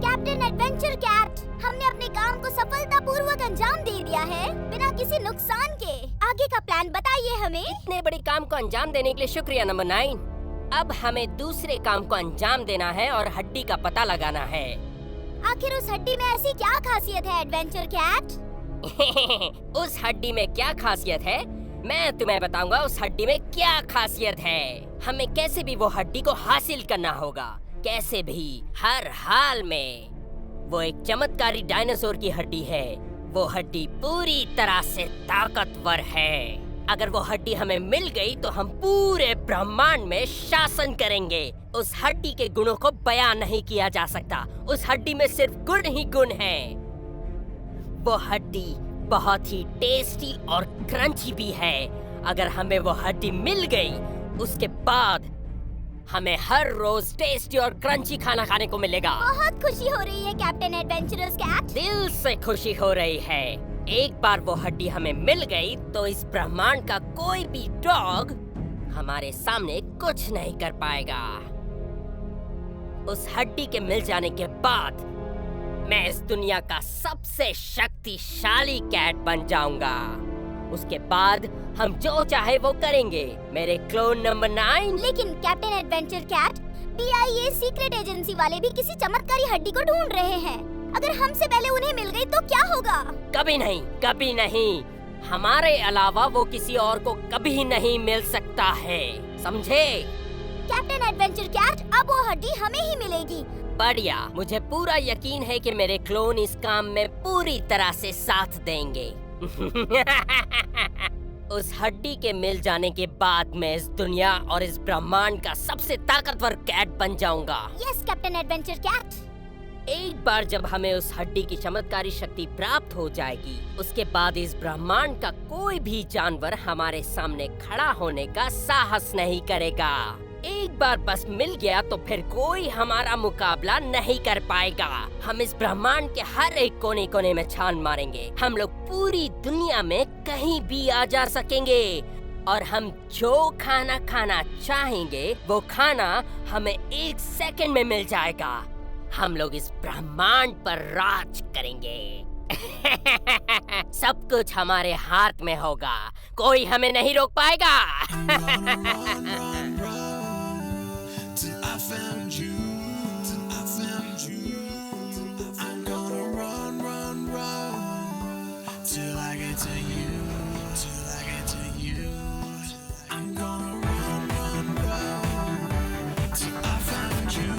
Captain adventure cat, हमने अपने काम को सफलतापूर्वक अंजाम दे दिया है बिना किसी नुकसान के। आगे का प्लान बताइए हमें। इतने बड़े काम को अंजाम देने के लिए शुक्रिया नंबर 9। अब हमें दूसरे काम को अंजाम देना है और हड्डी का पता लगाना है। आखिर उस हड्डी में ऐसी क्या खासियत है एडवेंचर कैट? उस हड्डी में क्या खासियत है, मैं तुम्हें बताऊंगा। उस हड्डी में क्या खासियत है। हमें कैसे भी वो हड्डी को हासिल करना होगा, कैसे भी, हर हाल में। वो एक चमत्कारी डायनासोर की हड्डी है। वो हड्डी पूरी तरह से ताकतवर है। अगर वो हड्डी हमें मिल गई तो हम पूरे ब्रह्मांड में शासन करेंगे। उस हड्डी के गुणों को बयान नहीं किया जा सकता। उस हड्डी में सिर्फ गुण ही गुण हैं। वो हड्डी बहुत ही टेस्टी और क्रंची भी है। अगर हमें वो हड्डी मिल गई, उसके बाद हमें हर रोज टेस्टी और क्रंची खाना खाने को मिलेगा। बहुत खुशी हो रही है कैप्टन एडवेंचरस कैट। दिल से खुशी हो रही है। एक बार वो हड्डी हमें मिल गई तो इस ब्रह्मांड का कोई भी डॉग हमारे सामने कुछ नहीं कर पाएगा। उस हड्डी के मिल जाने के बाद मैं इस दुनिया का सबसे शक्तिशाली कैट बन जाऊंगा। उसके बाद हम जो चाहे वो करेंगे, मेरे क्लोन नंबर 9। लेकिन captain adventure cat, BIA secret agency वाले भी किसी चमत्कारी हड्डी को ढूंढ रहे हैं। अगर हमसे पहले उन्हें मिल गई तो क्या होगा? कभी नहीं, कभी नहीं। हमारे अलावा वो किसी और को कभी नहीं मिल सकता है, समझे? कैप्टन एडवेंचर कैट, अब वो हड्डी हमें ही मिलेगी। बढ़िया, मुझे पूरा यकीन है कि मेरे क्लोन इस काम में पूरी तरह से साथ देंगे। उस हड्डी के मिल जाने के बाद मैं इस दुनिया और इस ब्रह्मांड का सबसे ताकतवर कैट बन जाऊंगा। Yes captain adventure cat. एक बार जब हमें उस हड्डी की चमत्कारी शक्ति प्राप्त हो जाएगी, उसके बाद इस ब्रह्मांड का कोई भी जानवर हमारे सामने खड़ा होने का साहस नहीं करेगा। एक बार बस मिल गया तो फिर कोई हमारा मुकाबला नहीं कर पाएगा। हम इस ब्रह्मांड के हर एक कोने कोने में छान मारेंगे। हम लोग पूरी दुनिया में कहीं भी आ जा सकेंगे और हम जो खाना खाना चाहेंगे वो खाना हमें 1 सेकंड में मिल जाएगा। हम लोग इस ब्रह्मांड पर राज करेंगे। सब कुछ हमारे हाथ में होगा, कोई हमें नहीं रोक पाएगा। Till I get to you. I'm gonna. So I found you.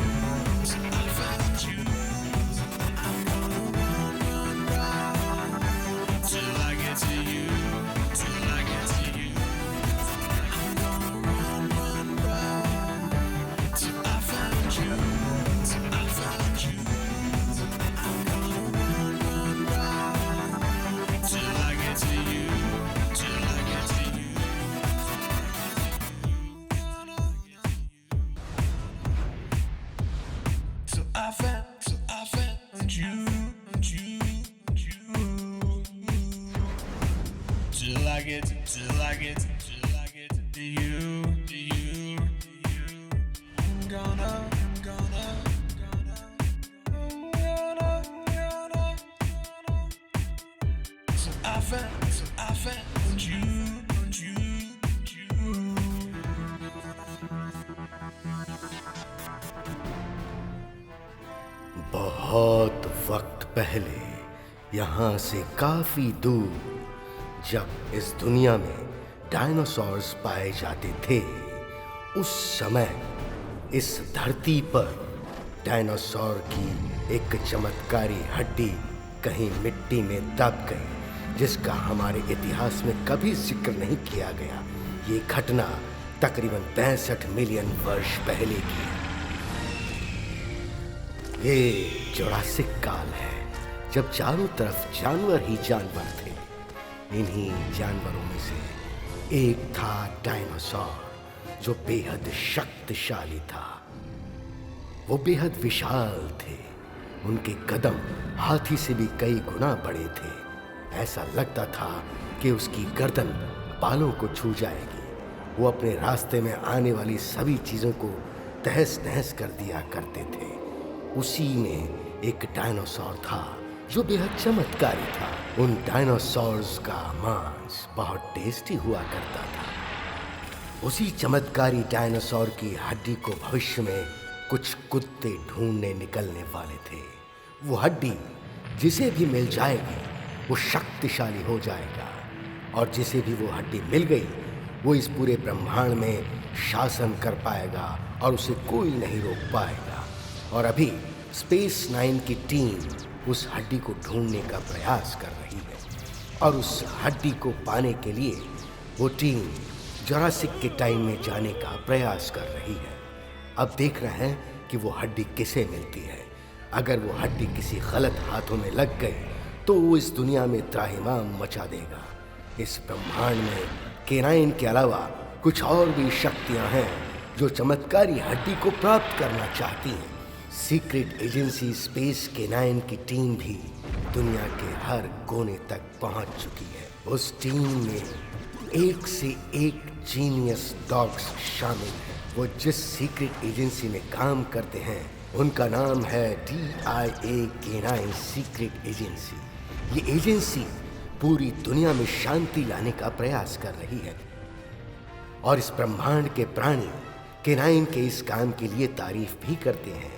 बहुत वक्त पहले, यहाँ से काफी दूर, जब इस दुनिया में डायनासोर्स पाए जाते थे, उस समय इस धरती पर डायनासोर की एक चमत्कारी हड्डी कहीं मिट्टी में दब गई, जिसका हमारे इतिहास में कभी जिक्र नहीं किया गया। ये घटना तकरीबन 65 मिलियन वर्ष पहले की है। ये जुरासिक काल है, जब चारों तरफ जानवर ही जानवर थे। इन्हीं जानवरों में से एक था डायनासोर, जो बेहद शक्तिशाली था। वो बेहद विशाल थे। उनके कदम हाथी से भी कई गुना बड़े थे। ऐसा लगता था कि उसकी गर्दन बालों को छू जाएगी। वो अपने रास्ते में आने वाली सभी चीजों को तहस नहस कर दिया करते थे। उसी में एक डायनासोर था जो बेहद चमत्कारी था। उन डायनासोर्स का मांस बहुत टेस्टी हुआ करता था। उसी चमत्कारी डायनासोर की हड्डी को भविष्य में कुछ कुत्ते ढूंढने निकलने वाले थे। वो हड्डी जिसे भी मिल जाएगी वो शक्तिशाली हो जाएगा, और जिसे भी वो हड्डी मिल गई वो इस पूरे ब्रह्मांड में शासन कर पाएगा और उसे कोई नहीं रोक पाएगा। और अभी स्पेस 9 की टीम उस हड्डी को ढूंढने का प्रयास कर रही है, और उस हड्डी को पाने के लिए वो टीम जुरासिक के टाइम में जाने का प्रयास कर रही है। अब देख रहे हैं कि वो हड्डी किसे मिलती है। अगर वो हड्डी किसी गलत हाथों में लग गई तो वो इस दुनिया में त्राहिमाम मचा देगा। इस ब्रह्मांड में केनाइन के अलावा कुछ और भी शक्तियां हैं जो चमत्कारी हड्डी को प्राप्त करना चाहती हैं। सीक्रेट एजेंसी स्पेस केनाइन की टीम भी दुनिया के हर कोने तक पहुंच चुकी है। उस टीम में एक से एक जीनियस डॉग्स शामिल हैं। वो जिस सीक्रेट एजेंसी में काम करते हैं उनका नाम है DIA केनाइन सीक्रेट एजेंसी। ये एजेंसी पूरी दुनिया में शांति लाने का प्रयास कर रही है, और इस ब्रह्मांड के प्राणी केनाइन के इस काम के लिए तारीफ भी करते हैं।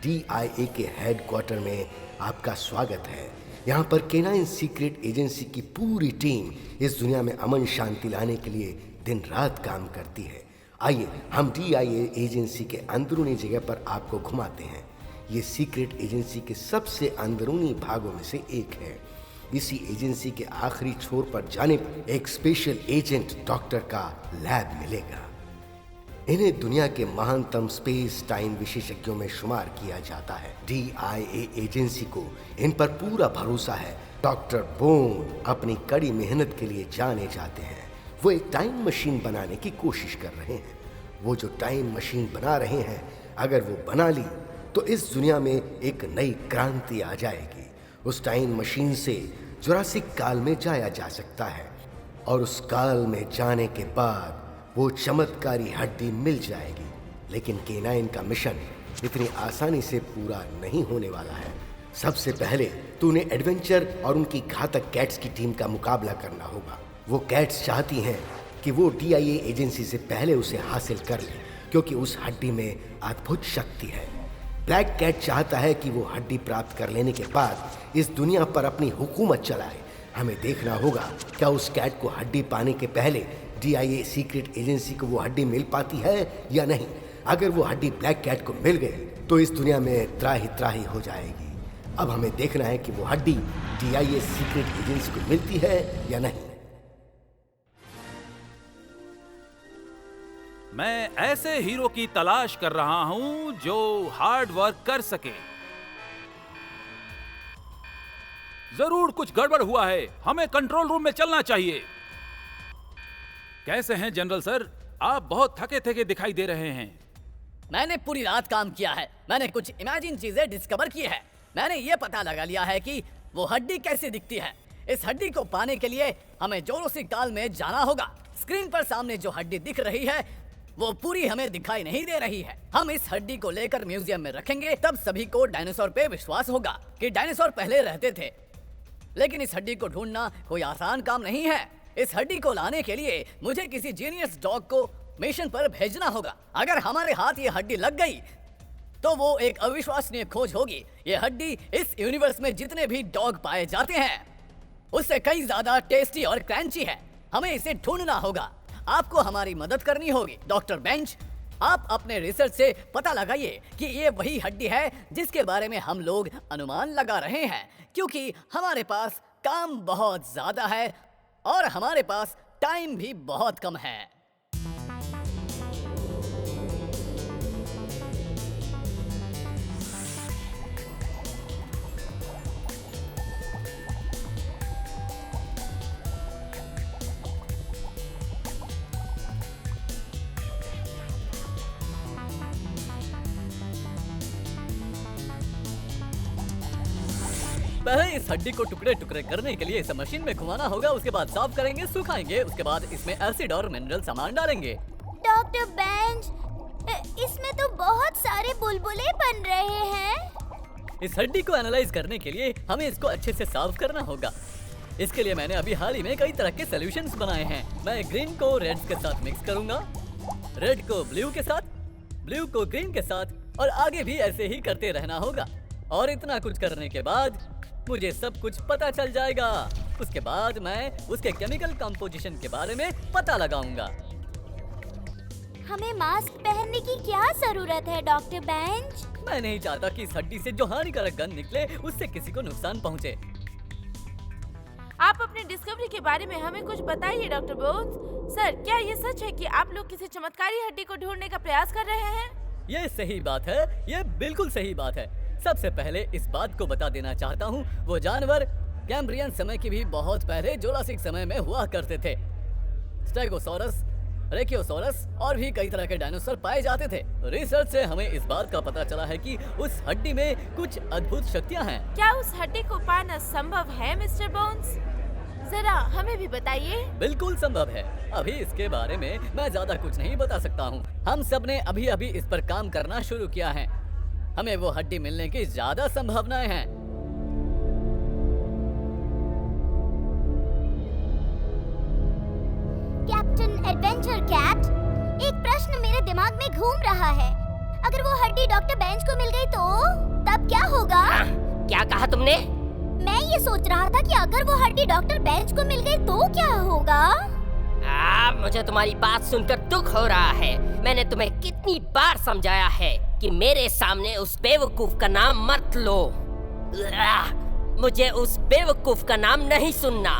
DIA के हेडक्वार्टर में आपका स्वागत है। यहाँ पर केनाइन सीक्रेट एजेंसी की पूरी टीम इस दुनिया में अमन शांति लाने के लिए दिन रात काम करती है। आइए हम DIA एजेंसी के अंदरूनी जगह पर आपको घुमाते हैं। ये सीक्रेट एजेंसी के सबसे अंदरूनी भागों में से एक है। इसी एजेंसी के आखिरी छोर पर जाने पर एक स्पेशल एजेंट डॉक्टर का लैब मिलेगा। इन्हें दुनिया के महानतम स्पेस टाइम विशेषज्ञों में शुमार किया जाता है। DIA एजेंसी को इन पर पूरा भरोसा है। डॉक्टर बोन अपनी कड़ी मेहनत के लिए जाने जाते हैं। वो एक टाइम मशीन बनाने की कोशिश कर रहे हैं। वो जो टाइम मशीन बना रहे हैं, अगर वो बना ली तो इस दुनिया में एक नई क्रांति आ जाएगी। उस टाइम मशीन से जुरासिक काल में जाया जा सकता है, और उस काल में जाने के बाद वो चमत्कारी हड्डी मिल जाएगी। लेकिन केनाइन का मिशन इतनी आसानी से पूरा नहीं होने वाला है। सबसे पहले तो उन्हें एडवेंचर और उनकी घातक कैट्स की टीम का मुकाबला करना होगा। वो कैट्स चाहती हैं कि वो DIA एजेंसी से पहले उसे हासिल कर ले, क्योंकि उस हड्डी में अद्भुत शक्ति है। ब्लैक कैट चाहता है कि वो हड्डी प्राप्त कर लेने के बाद इस दुनिया पर अपनी हुकूमत चलाए। हमें देखना होगा क्या उस कैट को हड्डी पाने के पहले DIA सीक्रेट एजेंसी को वो हड्डी मिल पाती है या नहीं। अगर वो हड्डी ब्लैक कैट को मिल गई तो इस दुनिया में त्राही त्राही हो जाएगी। अब हमें देखना है कि वो हड्डी DIA सीक्रेट एजेंसी को मिलती है या नहीं। मैं ऐसे हीरो की तलाश कर रहा हूं जो हार्ड वर्क कर सके। जरूर कुछ गड़बड़ हुआ है, हमें कंट्रोल रूम में चलना चाहिए। कैसे हैं जनरल सर? आप बहुत थके थके दिखाई दे रहे हैं। मैंने पूरी रात काम किया है। मैंने कुछ इमेजिन चीजें डिस्कवर की है। मैंने ये पता लगा लिया है कि वो हड्डी कैसे दिखती है। इस हड्डी को पाने के लिए हमें जोरोसिक काल में जाना होगा। स्क्रीन पर सामने जो हड्डी दिख रही है वो पूरी हमें दिखाई नहीं दे रही है। हम इस हड्डी को लेकर म्यूजियम में रखेंगे, तब सभी को डायनासोर पे विश्वास होगा कि डायनासोर पहले रहते थे। लेकिन इस हड्डी को ढूंढना कोई आसान काम नहीं है। इस हड्डी को लाने के लिए मुझे किसी जीनियस डॉग को मिशन पर भेजना होगा। अगर हमारे हाथ ये हड्डी लग गई तो वो एक अविश्वसनीय खोज होगी। ये हड्डी इस यूनिवर्स में जितने भी डॉग पाए जाते हैं उससे कई ज्यादा टेस्टी और क्रंची है। हमें इसे ढूंढना होगा। आपको हमारी मदद करनी होगी। डॉक्टर बेंच, आप अपने रिसर्च से पता लगाइए कि ये वही हड्डी है जिसके बारे में हम लोग अनुमान लगा रहे हैं, क्योंकि हमारे पास काम बहुत ज्यादा है और हमारे पास टाइम भी बहुत कम है। पहले इस हड्डी को टुकड़े टुकड़े करने के लिए इसे मशीन में घुमाना होगा। उसके बाद साफ करेंगे, सुखाएंगे, उसके बाद इसमें एसिड और मिनरल सामान डालेंगे। डॉक्टर बेंच, इसमें तो बहुत सारे बुलबुले बन रहे हैं। इस हड्डी को एनालाइज करने के लिए हमें इसको अच्छे से साफ करना होगा। इसके लिए मैंने अभी हाल ही में कई तरह के सॉल्यूशंस बनाए हैं। मैं ग्रीन को रेड के साथ मिक्स करूंगा, रेड को ब्लू के साथ, ब्लू को ग्रीन के साथ, और आगे भी ऐसे ही करते रहना होगा। और इतना कुछ करने के बाद मुझे सब कुछ पता चल जाएगा। उसके बाद मैं उसके केमिकल कंपोजिशन के बारे में पता लगाऊंगा। हमें मास्क पहनने की क्या जरूरत है डॉक्टर बेंच? मैं नहीं चाहता कि इस हड्डी से जो हानिकारक गंध निकले उससे किसी को नुकसान पहुंचे। आप अपनी डिस्कवरी के बारे में हमें कुछ बताइए डॉक्टर बोन्स। सर, क्या ये सच है कि आप लोग किसी चमत्कारी हड्डी को ढूंढने का प्रयास कर रहे हैं? ये सही बात है, ये बिल्कुल सही बात है। सबसे पहले इस बात को बता देना चाहता हूँ, वो जानवर कैम्ब्रियन समय की भी बहुत पहले जुरासिक समय में हुआ करते थे। स्टेगोसॉरस, ब्रेकियोसॉरस और भी कई तरह के डायनासोर पाए जाते थे। रिसर्च से हमें इस बात का पता चला है कि उस हड्डी में कुछ अद्भुत शक्तियाँ हैं। क्या उस हड्डी को पाना संभव है मिस्टर बोन्स? जरा हमें भी बताइए। बिल्कुल संभव है। अभी इसके बारे में मैं ज्यादा कुछ नहीं बता सकता हूँ। हम सब ने अभी अभी इस पर काम करना शुरू किया है। हमें वो हड्डी मिलने की ज्यादा संभावनाएं हैं। कैप्टन एडवेंचर कैट, एक प्रश्न मेरे दिमाग में घूम रहा है। अगर वो हड्डी डॉक्टर बेंच को मिल गई तो तब क्या होगा? क्या कहा तुमने? मैं ये सोच रहा था कि अगर वो हड्डी डॉक्टर बेंच को मिल गई तो क्या होगा? मुझे तुम्हारी बात सुनकर दुख हो रहा है। मैंने तुम्हें कितनी बार समझाया है कि मेरे सामने उस बेवकूफ का नाम मत लो। मुझे उस बेवकूफ का नाम नहीं सुनना।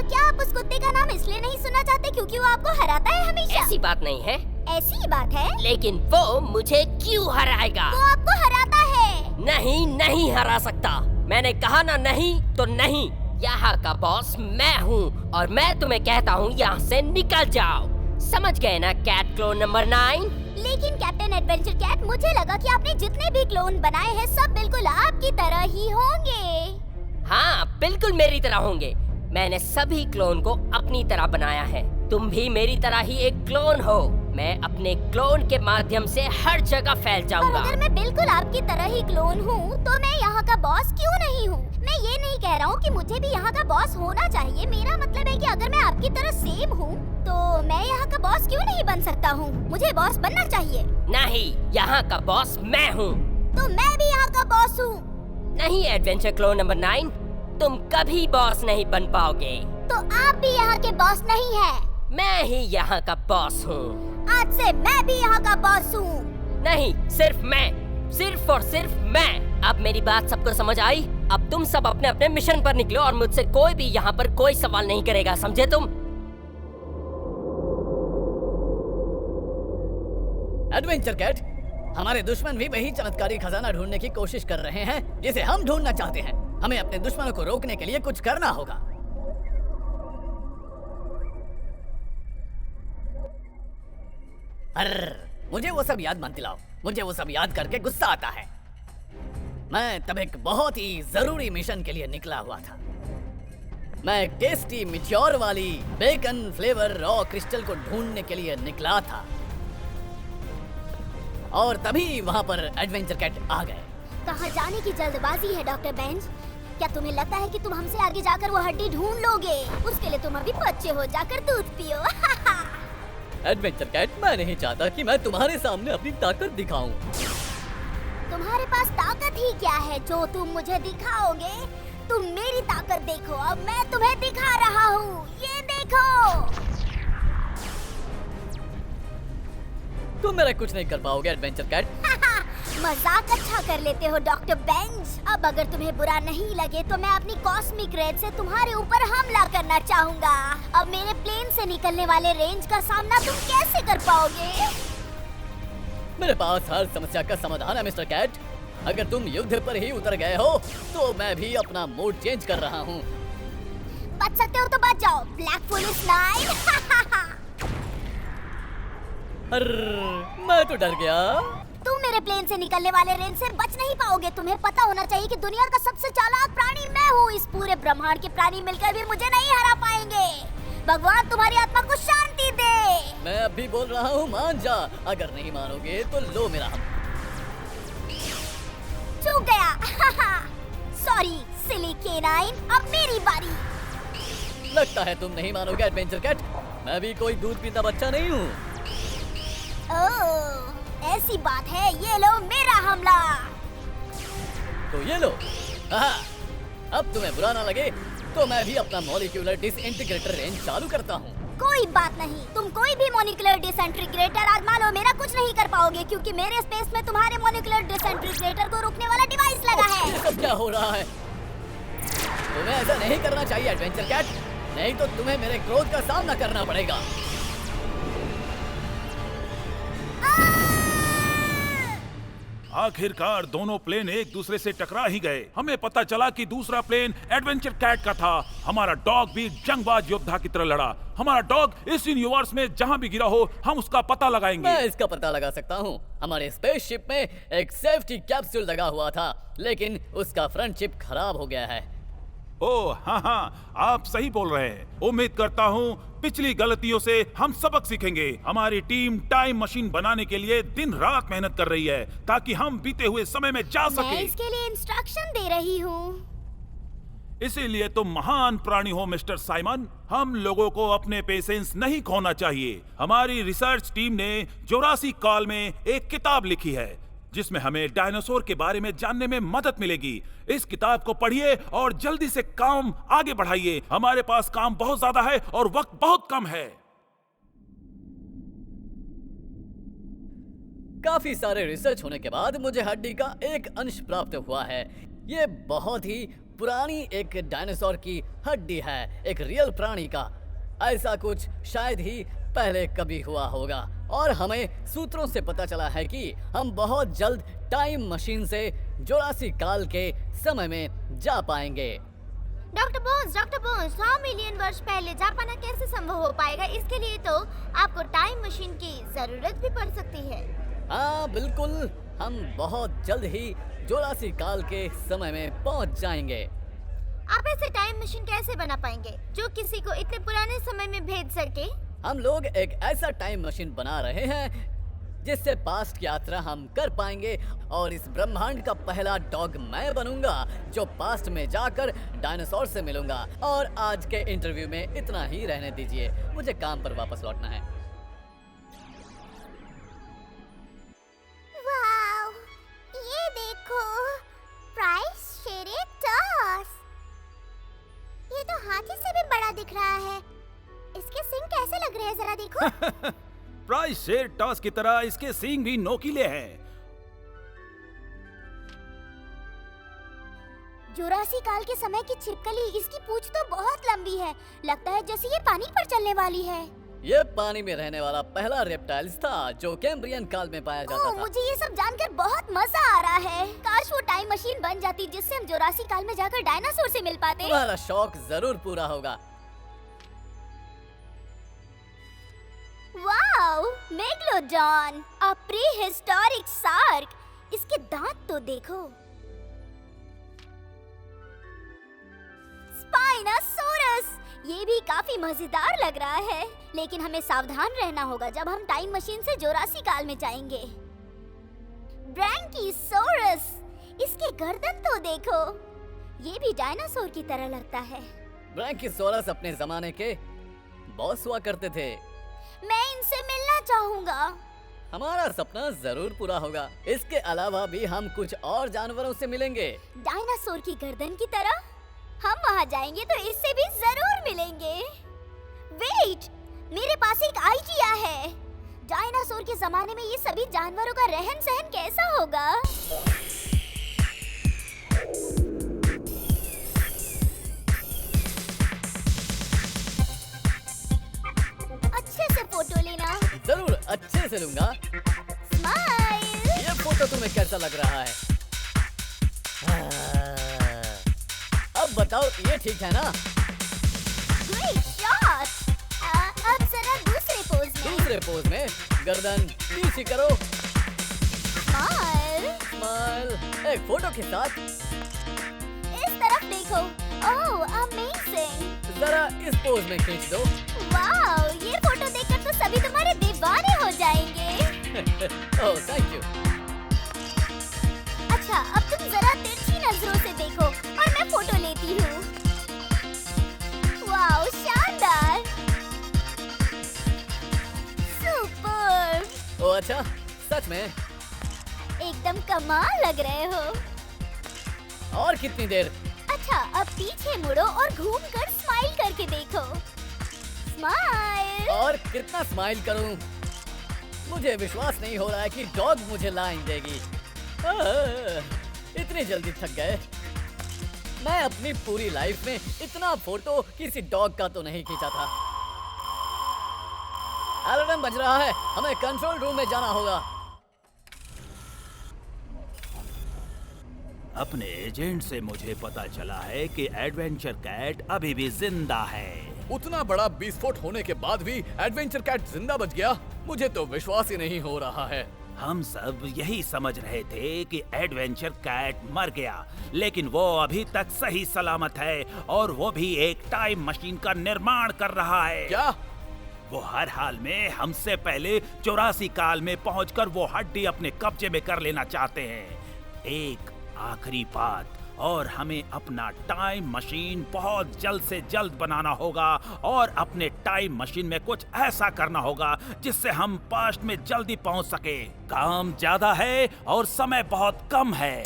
क्या आप उस कुत्ते का नाम इसलिए नहीं सुनना चाहते क्योंकि वो आपको हराता है हमेशा? ऐसी बात नहीं है। ऐसी ही बात है। लेकिन वो मुझे क्यों हराएगा? वो आपको हराता है। नहीं हरा सकता। मैंने कहा ना, नहीं तो नहीं। यहाँ का बॉस मैं हूँ और मैं तुम्हें कहता हूँ यहाँ से निकल जाओ। समझ गए ना कैट क्लोन नंबर 9? लेकिन कैप्टन एडवेंचर कैट, मुझे लगा कि आपने जितने भी क्लोन बनाए हैं सब बिल्कुल आपकी तरह ही होंगे। हाँ, बिल्कुल मेरी तरह होंगे। मैंने सभी क्लोन को अपनी तरह बनाया है। तुम भी मेरी तरह ही एक क्लोन हो। मैं अपने क्लोन के माध्यम से हर जगह फैल जाऊंगा। अगर मैं बिल्कुल आपकी तरह ही क्लोन हूँ तो मैं यहाँ का बॉस क्यों नहीं हूँ? मैं ये नहीं कह रहा हूँ कि मुझे भी यहाँ का बॉस होना चाहिए। मेरा मतलब है कि अगर मैं आपकी तरह सेम हूँ तो मैं यहाँ का बॉस क्यों नहीं बन सकता हूँ? मुझे बॉस बनना चाहिए। नहीं, यहाँ का बॉस मैं हूँ। तो मैं भी यहाँ का बॉस हूँ। नहीं एडवेंचर क्लोन नंबर 9, तुम कभी बॉस नहीं बन पाओगे। तो आप भी यहाँ के बॉस नहीं हैं। मैं ही यहाँ का बॉस हूँ। आज से मैं भी यहाँ का बॉस हूँ। नहीं, सिर्फ मैं, सिर्फ और सिर्फ मैं। अब मेरी बात सबको समझ आई? अब तुम सब अपने अपने मिशन पर निकलो और मुझसे कोई भी यहाँ पर कोई सवाल नहीं करेगा, समझे तुम? एडवेंचर कैट, हमारे दुश्मन भी वही चमत्कारी खजाना ढूंढने की कोशिश कर रहे हैं जिसे हम ढूंढना चाहते हैं। हमें अपने दुश्मनों को रोकने के लिए कुछ करना होगा। मुझे वो सब याद मत दिलाओ। मुझे वो सब याद करके गुस्सा आता है। मैं तब एक बहुत ही जरूरी मिशन के लिए निकला हुआ था। मैं टेस्टी मिट्योर वाली बेकन फ्लेवर रॉ क्रिस्टल को ढूंढने के लिए निकला था और तभी वहाँ पर एडवेंचर कैट आ गए। कहाँ जाने की जल्दबाजी है डॉक्टर बेंच? क्या तुम्हें लगता है कि तुम हमसे आगे जाकर वो हड्डी ढूंढ लोगे? उसके लिए तुम अभी बच्चे हो, जाकर दूध पियो। एडवेंचर कैट, मैं नहीं चाहता कि मैं तुम्हारे सामने अपनी ताकत दिखाऊं। तुम्हारे पास ताकत ही क्या है जो तुम मुझे दिखाओगे? तुम मेरी ताकत देखो, अब मैं तुम्हें दिखा रहा हूँ। ये देखो। तुम मेरा कुछ नहीं कर पाओगे एडवेंचर कैट। मजाक अच्छा कर लेते हो डॉक्टर बेंच। अब अगर तुम्हें बुरा नहीं लगे तो मैं अपनी कॉस्मिक रेज से तुम्हारे ऊपर हमला करना चाहूँगा। अब मेरे प्लेन से निकलने वाले रेंज का सामना तुम कैसे कर पाओगे? मेरे पास हर समस्या का समाधान है मिस्टर कैट। अगर तुम युद्ध पर ही उतर गए हो तो मैं भी अपना मूड चेंज कर रहा हूँ। बच सकते हो तो बच जाओ, ब्लैक पुलिस 9। मैं तो डर गया। तुम मेरे प्लेन से निकलने वाले रेंज से बच नहीं पाओगे। तुम्हें पता होना चाहिए कि दुनिया का सबसे चालाक प्राणी मैं हूँ। इस पूरे ब्रह्मांड के प्राणी मिलकर भी मुझे नहीं हरा पाएंगे। भगवान तुम्हारी आत्मा को शांति दे। मैं अभी बोल रहा हूँ मान जा, अगर नहीं मानोगे तो लो मेरा हाथ। चूक गया। सॉरी सिली केनाइन, अब मेरी बारी। लगता है तुम नहीं मानोगे एडवेंचर कैट, मैं भी कोई दूध पीता बच्चा नहीं हूँ। ओह, ऐसी बात है, ये लो मेरा हमला। तो ये लो। अब तुम्हें बुरा ना लगे तो मैं भी अपना मॉलिक्यूलर डिसइंटीग्रेटर रेंज चालू करता हूँ। कोई बात नहीं, तुम कोई भी मॉलिक्यूलर डिसइंटीग्रेटर आजमा लो, मेरा कुछ नहीं कर पाओगे क्योंकि मेरे स्पेस में तुम्हारे मॉलिक्यूलर डिसइंटीग्रेटर को रोकने वाला डिवाइस लगा है। ये सब क्या हो रहा है? तुम्हें ऐसा नहीं करना चाहिए एडवेंचर कैट, नहीं तो तुम्हें मेरे क्रोध का सामना करना पड़ेगा। आखिरकार दोनों प्लेन एक दूसरे से टकरा ही गए। हमें पता चला कि दूसरा प्लेन एडवेंचर कैट का था। हमारा डॉग भी जंगबाज योद्धा की तरह लड़ा। हमारा डॉग इस यूनिवर्स में जहां भी गिरा हो हम उसका पता लगाएंगे। मैं इसका पता लगा सकता हूँ। हमारे स्पेसशिप में एक सेफ्टी कैप्सूल लगा हुआ था, लेकिन उसका फ्रंट शिप खराब हो गया है। ओह हाँ, आप सही बोल रहे हैं। उम्मीद करता हूँ पिछली गलतियों से हम सबक सीखेंगे। हमारी टीम टाइम मशीन बनाने के लिए दिन रात मेहनत कर रही है ताकि हम बीते हुए समय में जा मैं सके। इसके लिए इंस्ट्रक्शन दे रही हूँ। इसीलिए तुम महान प्राणी हो मिस्टर साइमन। हम लोगों को अपने पेशेंस नहीं खोना चाहिए। हमारी रिसर्च टीम ने जोरासिक काल में एक किताब लिखी है जिसमें हमें डायनासोर के बारे में जानने में मदद मिलेगी। इस किताब को पढ़िए और जल्दी से काम आगे बढ़ाइए। हमारे पास काम बहुत ज्यादा है और वक्त बहुत कम है। काफी सारे रिसर्च होने के बाद मुझे हड्डी का एक अंश प्राप्त हुआ है। ये बहुत ही पुरानी एक डायनासोर की हड्डी है, एक रियल प्राणी का। ऐसा कुछ शायद ही पहले कभी हुआ होगा और हमें सूत्रों से पता चला है कि हम बहुत जल्द टाइम मशीन से जोरासिक काल के समय में जा पाएंगे। डॉक्टर बोन्स, 100 मिलियन वर्ष पहले जा पाना कैसे संभव हो पाएगा? इसके लिए तो आपको टाइम मशीन की जरूरत भी पड़ सकती है। हाँ बिल्कुल, हम बहुत जल्द ही जोरासिक काल के समय में पहुंच जाएंगे। आप ऐसे टाइम मशीन कैसे बना पाएंगे जो किसी को इतने पुराने समय में भेज सके? हम लोग एक ऐसा टाइम मशीन बना रहे हैं जिससे पास्ट की यात्रा हम कर पाएंगे और इस ब्रह्मांड का पहला डॉग मैं बनूंगा जो पास्ट में जाकर डायनासोर से मिलूंगा। और आज के इंटरव्यू में इतना ही रहने दीजिए, मुझे काम पर वापस लौटना है। वाव, ये देखो, ट्राइसेरेटॉप्स। ये तो हाथी से भी बड़ा दिख रहा है। इसके सींग कैसे लग रहे हैं, जरा देखो। ट्राइसेराटॉप्स की तरह इसके सींग भी नोकीले हैं। जुरासिक काल के समय की छिपकली, इसकी पूंछ तो बहुत लंबी है। लगता है जैसे ये पानी पर चलने वाली है। ये पानी में रहने वाला पहला रेप्टाइल्स था जो कैम्ब्रियन काल में पाया जाता था। मुझे ये सब जानकर बहुत मजा आ रहा है। काश वो टाइम मशीन बन जाती जिससे हम जुरासिक काल में जाकर डायनासोर से मिल पाते। तुम्हारा शौक जरूर पूरा होगा। वाओ, मेगलोडॉन, अ प्रीहिस्टोरिक शार्क। इसके दांत तो देखो। स्पाइनोसॉरस, ये भी काफी मजेदार लग रहा है, लेकिन हमें सावधान रहना होगा जब हम टाइम मशीन से जोरासिक काल में जाएंगे। ब्रैंकीसोरस, इसके गर्दन तो देखो, ये भी डायनासोर की तरह लगता है। ब्रैंकीसोरस अपने जमाने के बॉस हुआ करते थे। मैं इनसे मिलना चाहूंगा। हमारा सपना जरूर पूरा होगा। इसके अलावा भी हम कुछ और जानवरों से मिलेंगे। डायनासोर की गर्दन की तरह। हम वहाँ जाएंगे तो इससे भी जरूर मिलेंगे। वेट, मेरे पास एक आइडिया है। डायनासोर के जमाने में ये सभी जानवरों का रहन सहन कैसा होगा? अच्छे से फोटो लेना। जरूर, अच्छे से लूंगा। स्माइल। ये फोटो तुम्हें कैसा लग रहा है? अब बताओ, ये ठीक है ना? Great shot. अब जरा दूसरे पोज में। दूसरे पोज में गर्दन नीचे करो। स्माइल। स्माइल। एक फोटो के साथ इस तरफ देखो। ओह, अमेजिंग। जरा इस पोज में खींच दो। वाओ, ये फोटो देखकर तो सभी तुम्हारे दीवाने हो जाएंगे। Oh thank you. अच्छा, अब तुम जरा तिरछी नजरों से देखो और मैं फोटो लेती हूँ। वाओ, शानदार, सुपर, ओह अच्छा, सच में? एकदम कमाल लग रहे हो। और कितनी देर? अच्छा, अब पीछे मुड़ो और घूमकर स्माइल करके देखो। स्माइल। और कितना स्माइल करूं? मुझे विश्वास नहीं हो रहा है कि डॉग मुझे लाइन देगी। इतनी जल्दी थक गए। मैं अपनी पूरी लाइफ में इतना फोटो किसी डॉग का तो नहीं खींचा था। अलार्म बज रहा है, हमें कंट्रोल रूम में जाना होगा। अपने एजेंट से मुझे पता चला है कि एडवेंचर कैट अभी भी जिंदा है। उतना बड़ा विस्फोट होने के बाद भी एडवेंचर कैट जिंदा बच गया? मुझे तो विश्वास ही नहीं हो रहा है। हम सब यही समझ रहे थे कि एडवेंचर कैट मर गया, लेकिन वो अभी तक सही सलामत है और वो भी एक टाइम मशीन का निर्माण कर रहा है। क्या? वो हर हाल में हमसे पहले 84 काल में पहुंचकर वो हड्डी अपने कब्जे में कर लेना चाहते हैं। एक आखिरी बात, और हमें अपना टाइम मशीन बहुत जल्द से जल्द बनाना होगा और अपने टाइम मशीन में कुछ ऐसा करना होगा जिससे हम पास्ट में जल्दी पहुंच सके। काम ज्यादा है और समय बहुत कम है।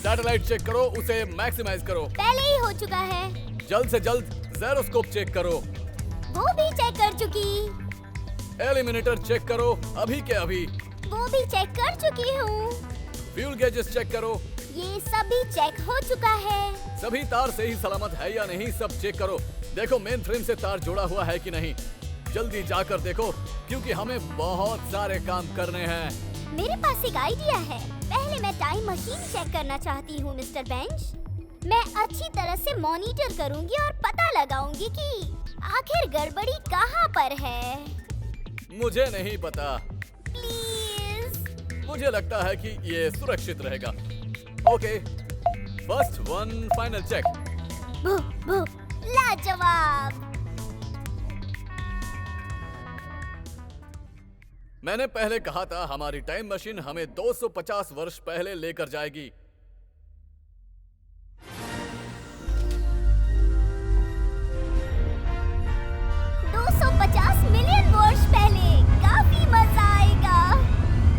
सैटेलाइट चेक करो, उसे मैक्सिमाइज करो। पहले ही हो चुका है। जल्द से जल्द ज़ायरोस्कोप चेक करो। वो भी चेक कर चुकी। एलिमिनेटर चेक करो, अभी के अभी। वो भी चेक कर चुकी हूँ। फ्यूल गेजेस चेक करो। ये सभी चेक हो चुका है। सभी तार सही सलामत है या नहीं सब चेक करो। देखो मेन फ्रेम से तार जुड़ा हुआ है कि नहीं। जल्दी जाकर देखो क्योंकि हमें बहुत सारे काम करने हैं। मेरे पास एक आइडिया है। पहले मैं टाइम मशीन चेक करना चाहती हूँ मिस्टर बेंच। मैं अच्छी तरह से मॉनिटर करूँगी और पता लगाऊंगी कि आखिर गड़बड़ी कहाँ पर है। मुझे नहीं पता। प्लीज। मुझे लगता है कि ये सुरक्षित रहेगा। Okay, first one final check. भू भू, लाजवाब। मैंने पहले कहा था हमारी टाइम मशीन हमें 250 वर्ष पहले लेकर जाएगी। $250 मिलियन वर्ष पहले। काफी मजा आएगा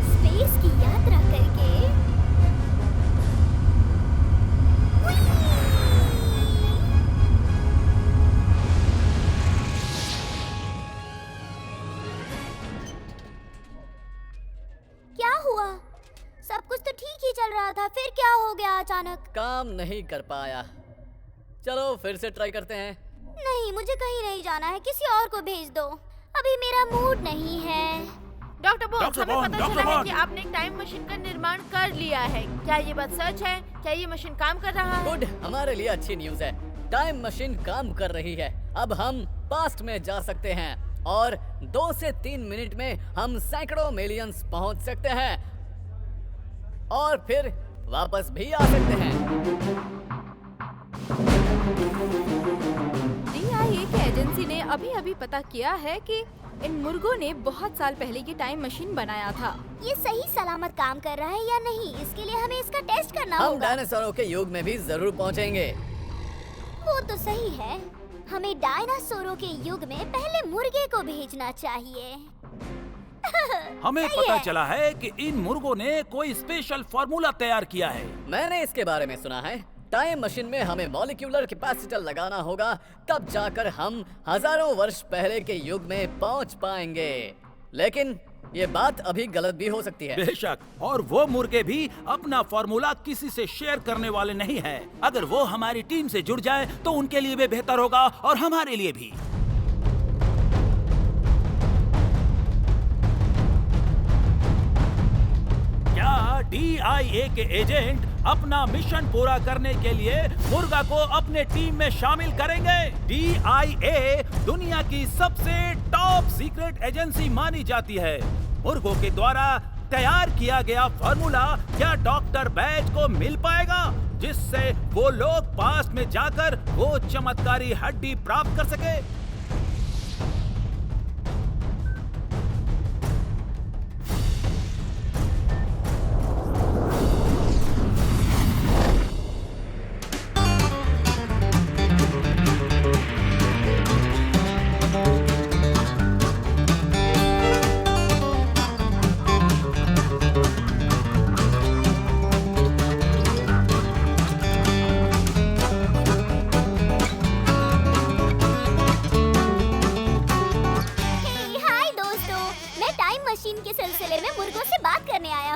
स्पेस की यात्रा करके। क्या हुआ? सब कुछ तो ठीक ही चल रहा था, फिर क्या हो गया अचानक? काम नहीं कर पाया। चलो फिर से ट्राई करते हैं। नहीं, मुझे कहीं नहीं जाना है, किसी और को भेज दो। अभी मेरा मूड नहीं है। डॉक्टर बोन्स, हमें पता डॉक्टर चला है बोन्स। कि आपने एक टाइम मशीन का निर्माण कर लिया है। क्या ये बात सच है? क्या ये मशीन काम कर रहा है? गुड, हमारे लिए अच्छी न्यूज है। टाइम मशीन काम कर रही है। अब हम पास्ट में जा सकते हैं और 2 से 3 मिनट में हम सैकड़ों मिलियंस पहुंच सकते हैं और फिर वापस भी आ सकते हैं। DIA की एजेंसी ने अभी पता किया है कि इन मुर्गों ने बहुत साल पहले की टाइम मशीन बनाया था। ये सही सलामत काम कर रहा है या नहीं, इसके लिए हमें इसका टेस्ट करना हम होगा। डायनासोरों के युग में भी जरूर पहुंचेंगे। वो तो सही है। हमें डायनासोरों के युग में पहले मुर्गे को भेजना चाहिए। हमें सही पता है। चला है कि इन मुर्गों ने कोई स्पेशल फार्मूला तैयार किया है। मैंने इसके बारे में सुना है। टाइम मशीन में हमें मॉलिक्यूलर कैपेसिटर लगाना होगा, तब जाकर हम हजारों वर्ष पहले के युग में पहुंच पाएंगे। लेकिन ये बात अभी गलत भी हो सकती है। बेशक, और वो मुर्गे भी अपना फार्मूला किसी से शेयर करने वाले नहीं है। अगर वो हमारी टीम से जुड़ जाए तो उनके लिए भी बेहतर होगा और हमारे लिए भी। क्या DIA के एजेंट अपना मिशन पूरा करने के लिए मुर्गा को अपने टीम में शामिल करेंगे। DIA दुनिया की सबसे टॉप सीक्रेट एजेंसी मानी जाती है। मुर्गों के द्वारा तैयार किया गया फार्मूला क्या डॉक्टर बैज को मिल पाएगा, जिससे वो लोग पास में जाकर वो चमत्कारी हड्डी प्राप्त कर सके?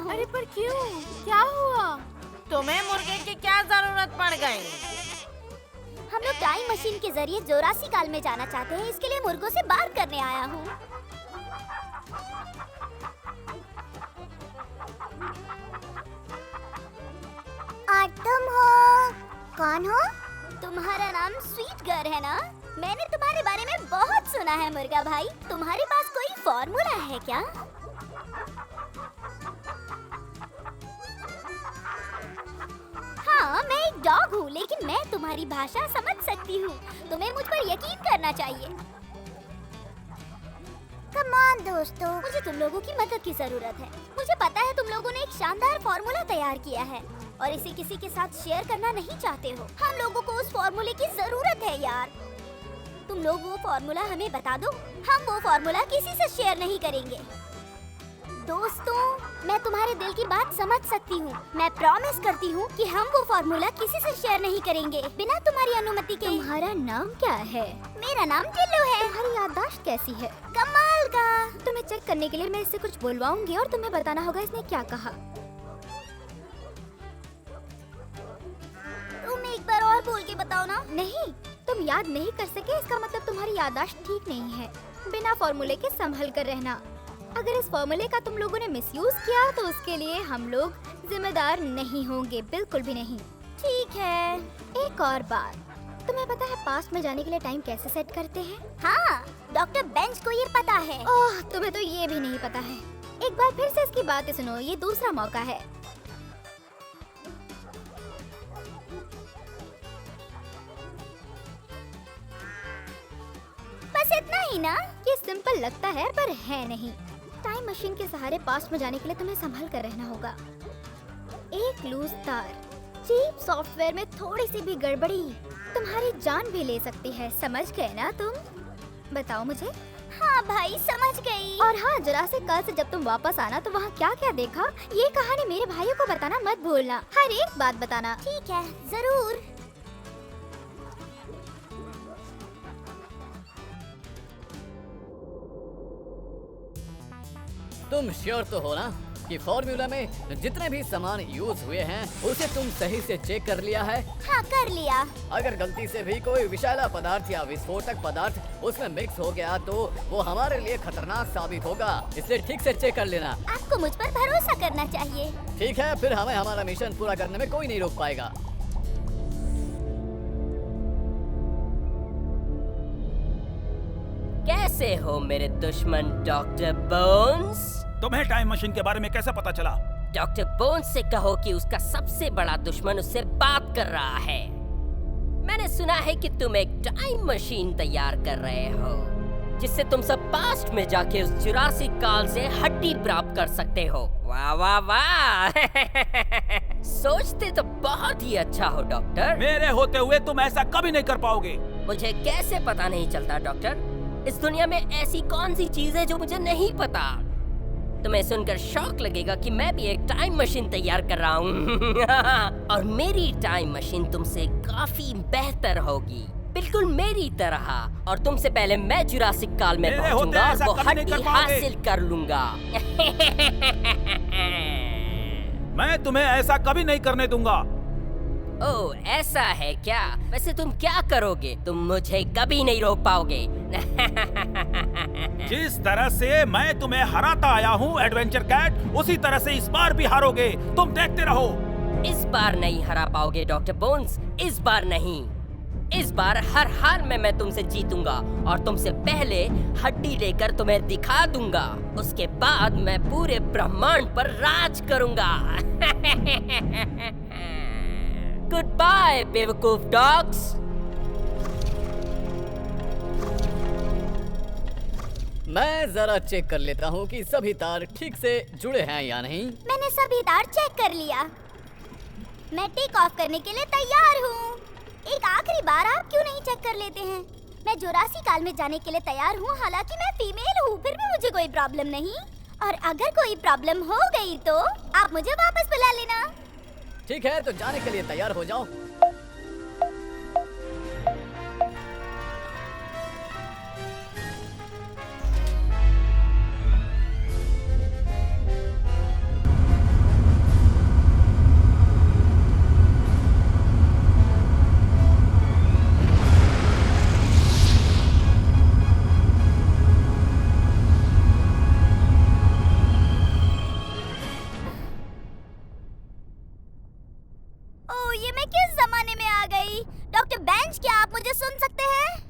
अरे पर क्यों? क्या हुआ? तुम्हें मुर्गे की क्या जरूरत पड़ गई? हम लोग टाइम मशीन के जरिए जोरासी काल में जाना चाहते हैं, इसके लिए मुर्गों से बात करने आया हूँ। और तुम हो? कौन हो? तुम्हारा नाम स्वीट गर्ल है ना? मैंने तुम्हारे बारे में बहुत सुना है मुर्गा भाई। तुम्हारे पास कोई फॉर्मूला है क्या? हाँ, मैं एक डॉग हूँ, लेकिन मैं तुम्हारी भाषा समझ सकती हूँ। तुम्हें मुझ पर यकीन करना चाहिए। कम ऑन दोस्तों, मुझे तुम लोगों की मदद की जरूरत है। मुझे पता है तुम लोगों ने एक शानदार फॉर्मूला तैयार किया है और इसे किसी के साथ शेयर करना नहीं चाहते हो। हम लोगों को उस फॉर्मूले की जरूरत है यार। तुम लोग वो फॉर्मूला हमें बता दो, हम वो फॉर्मूला किसी से शेयर नहीं करेंगे। दोस्तों, मैं तुम्हारे दिल की बात समझ सकती हूँ। मैं प्रॉमिस करती हूँ कि हम वो फॉर्मूला किसी से शेयर नहीं करेंगे बिना तुम्हारी अनुमति के। तुम्हारा नाम क्या है? मेरा नाम टिल्लू है। तुम्हारी याददाश्त कैसी है? कमाल का। तुम्हें चेक करने के लिए मैं इससे कुछ बुलवाऊंगी और तुम्हें बताना होगा इसने क्या कहा। तुम एक बार और बोल के बताओ ना। नहीं, तुम याद नहीं कर सके इसका मतलब तुम्हारी याददाश्त ठीक नहीं है। बिना फॉर्मूले के संभल कर रहना। अगर इस फॉर्मूले का तुम लोगों ने मिसयूज किया तो उसके लिए हम लोग जिम्मेदार नहीं होंगे, बिल्कुल भी नहीं। ठीक है। एक और बात, तुम्हें पता है पास्ट में जाने के लिए टाइम कैसे सेट करते हैं? हाँ, डॉक्टर बेंच को ये पता है। ओह, तुम्हें तो ये भी नहीं पता है। एक बार फिर से इसकी बातें सुनो, ये दूसरा मौका है। बस इतना ही ना? ये सिंपल लगता है पर है नहीं। टाइम मशीन के सहारे पास्ट में जाने के लिए तुम्हें संभल कर रहना होगा। एक लूज तार, चीप सॉफ्टवेयर में थोड़ी सी भी गड़बड़ी तुम्हारी जान भी ले सकती है। समझ गए ना तुम? बताओ मुझे। हाँ भाई, समझ गई। और हाँ, जुरासिक काल से जब तुम वापस आना तो वहाँ क्या क्या देखा, ये कहानी मेरे भाइयों को बताना मत भूलना। हर एक बात बताना। ठीक है, जरूर। तुम श्योर तो हो ना कि फॉर्मूला में जितने भी सामान यूज हुए हैं उसे तुम सही से चेक कर लिया है? हाँ, कर लिया। अगर गलती से भी कोई विषैला पदार्थ या विस्फोटक पदार्थ उसमें मिक्स हो गया तो वो हमारे लिए खतरनाक साबित होगा, इसलिए ठीक से चेक कर लेना। आपको मुझ पर भरोसा करना चाहिए। ठीक है, फिर हमें हमारा मिशन पूरा करने में कोई नहीं रोक पाएगा। कैसे हो मेरे दुश्मन डॉक्टर बोन्स? तुम्हें टाइम मशीन के बारे में कैसे पता चला? डॉक्टर बोन्स से कहो कि उसका सबसे बड़ा दुश्मन उससे बात कर रहा है। मैंने सुना है कि तुम एक टाइम मशीन तैयार कर रहे हो जिससे तुम सब पास्ट में जाके उस जुरासिक काल से हड्डी प्राप्त कर सकते हो। वाह वाह वाह! सोचते तो बहुत ही अच्छा हो डॉक्टर। मेरे होते हुए तुम ऐसा कभी नहीं कर पाओगे। मुझे कैसे पता नहीं चलता डॉक्टर? इस दुनिया में ऐसी कौन सी चीज है जो मुझे नहीं पता? तुम्हें सुनकर शौक लगेगा कि मैं भी एक टाइम मशीन तैयार कर रहा हूँ। और मेरी टाइम मशीन तुमसे काफी बेहतर होगी, बिल्कुल मेरी तरह। और तुमसे पहले मैं जुरासिक काल में पहुंचूंगा और वो हड्डी हासिल कर लूंगा। मैं तुम्हें ऐसा कभी नहीं करने दूंगा। ओह, ऐसा है क्या? वैसे तुम क्या करोगे? तुम मुझे कभी नहीं रोक पाओगे। जिस तरह से मैं तुम्हें हराता आया हूँ एडवेंचर कैट, उसी तरह से इस बार भी हारोगे। तुम देखते रहो। इस बार नहीं हरा पाओगे डॉक्टर बोन्स, इस बार नहीं। इस बार हर हाल में मैं तुमसे जीतूंगा और तुमसे पहले हड्डी लेकर तुम्हें दिखा दूंगा। उसके बाद मैं पूरे ब्रह्मांड पर राज करूंगा। गुड बाय बेवकूफ डॉग्स। मैं जरा चेक कर लेता हूँ कि सभी तार ठीक से जुड़े हैं या नहीं। मैंने सभी तार चेक कर लिया। मैं टेक ऑफ करने के लिए तैयार हूँ। एक आखिरी बार आप क्यों नहीं चेक कर लेते हैं? मैं जुरासी काल में जाने के लिए तैयार हूँ, हालांकि मैं फीमेल हूँ, फिर भी मुझे कोई प्रॉब्लम नहीं। और अगर कोई प्रॉब्लम हो गई तो आप मुझे वापस बुला लेना। ठीक है, तो जाने के लिए तैयार हो जाओ। डॉक्टर बेंच, क्या आप मुझे सुन सकते हैं?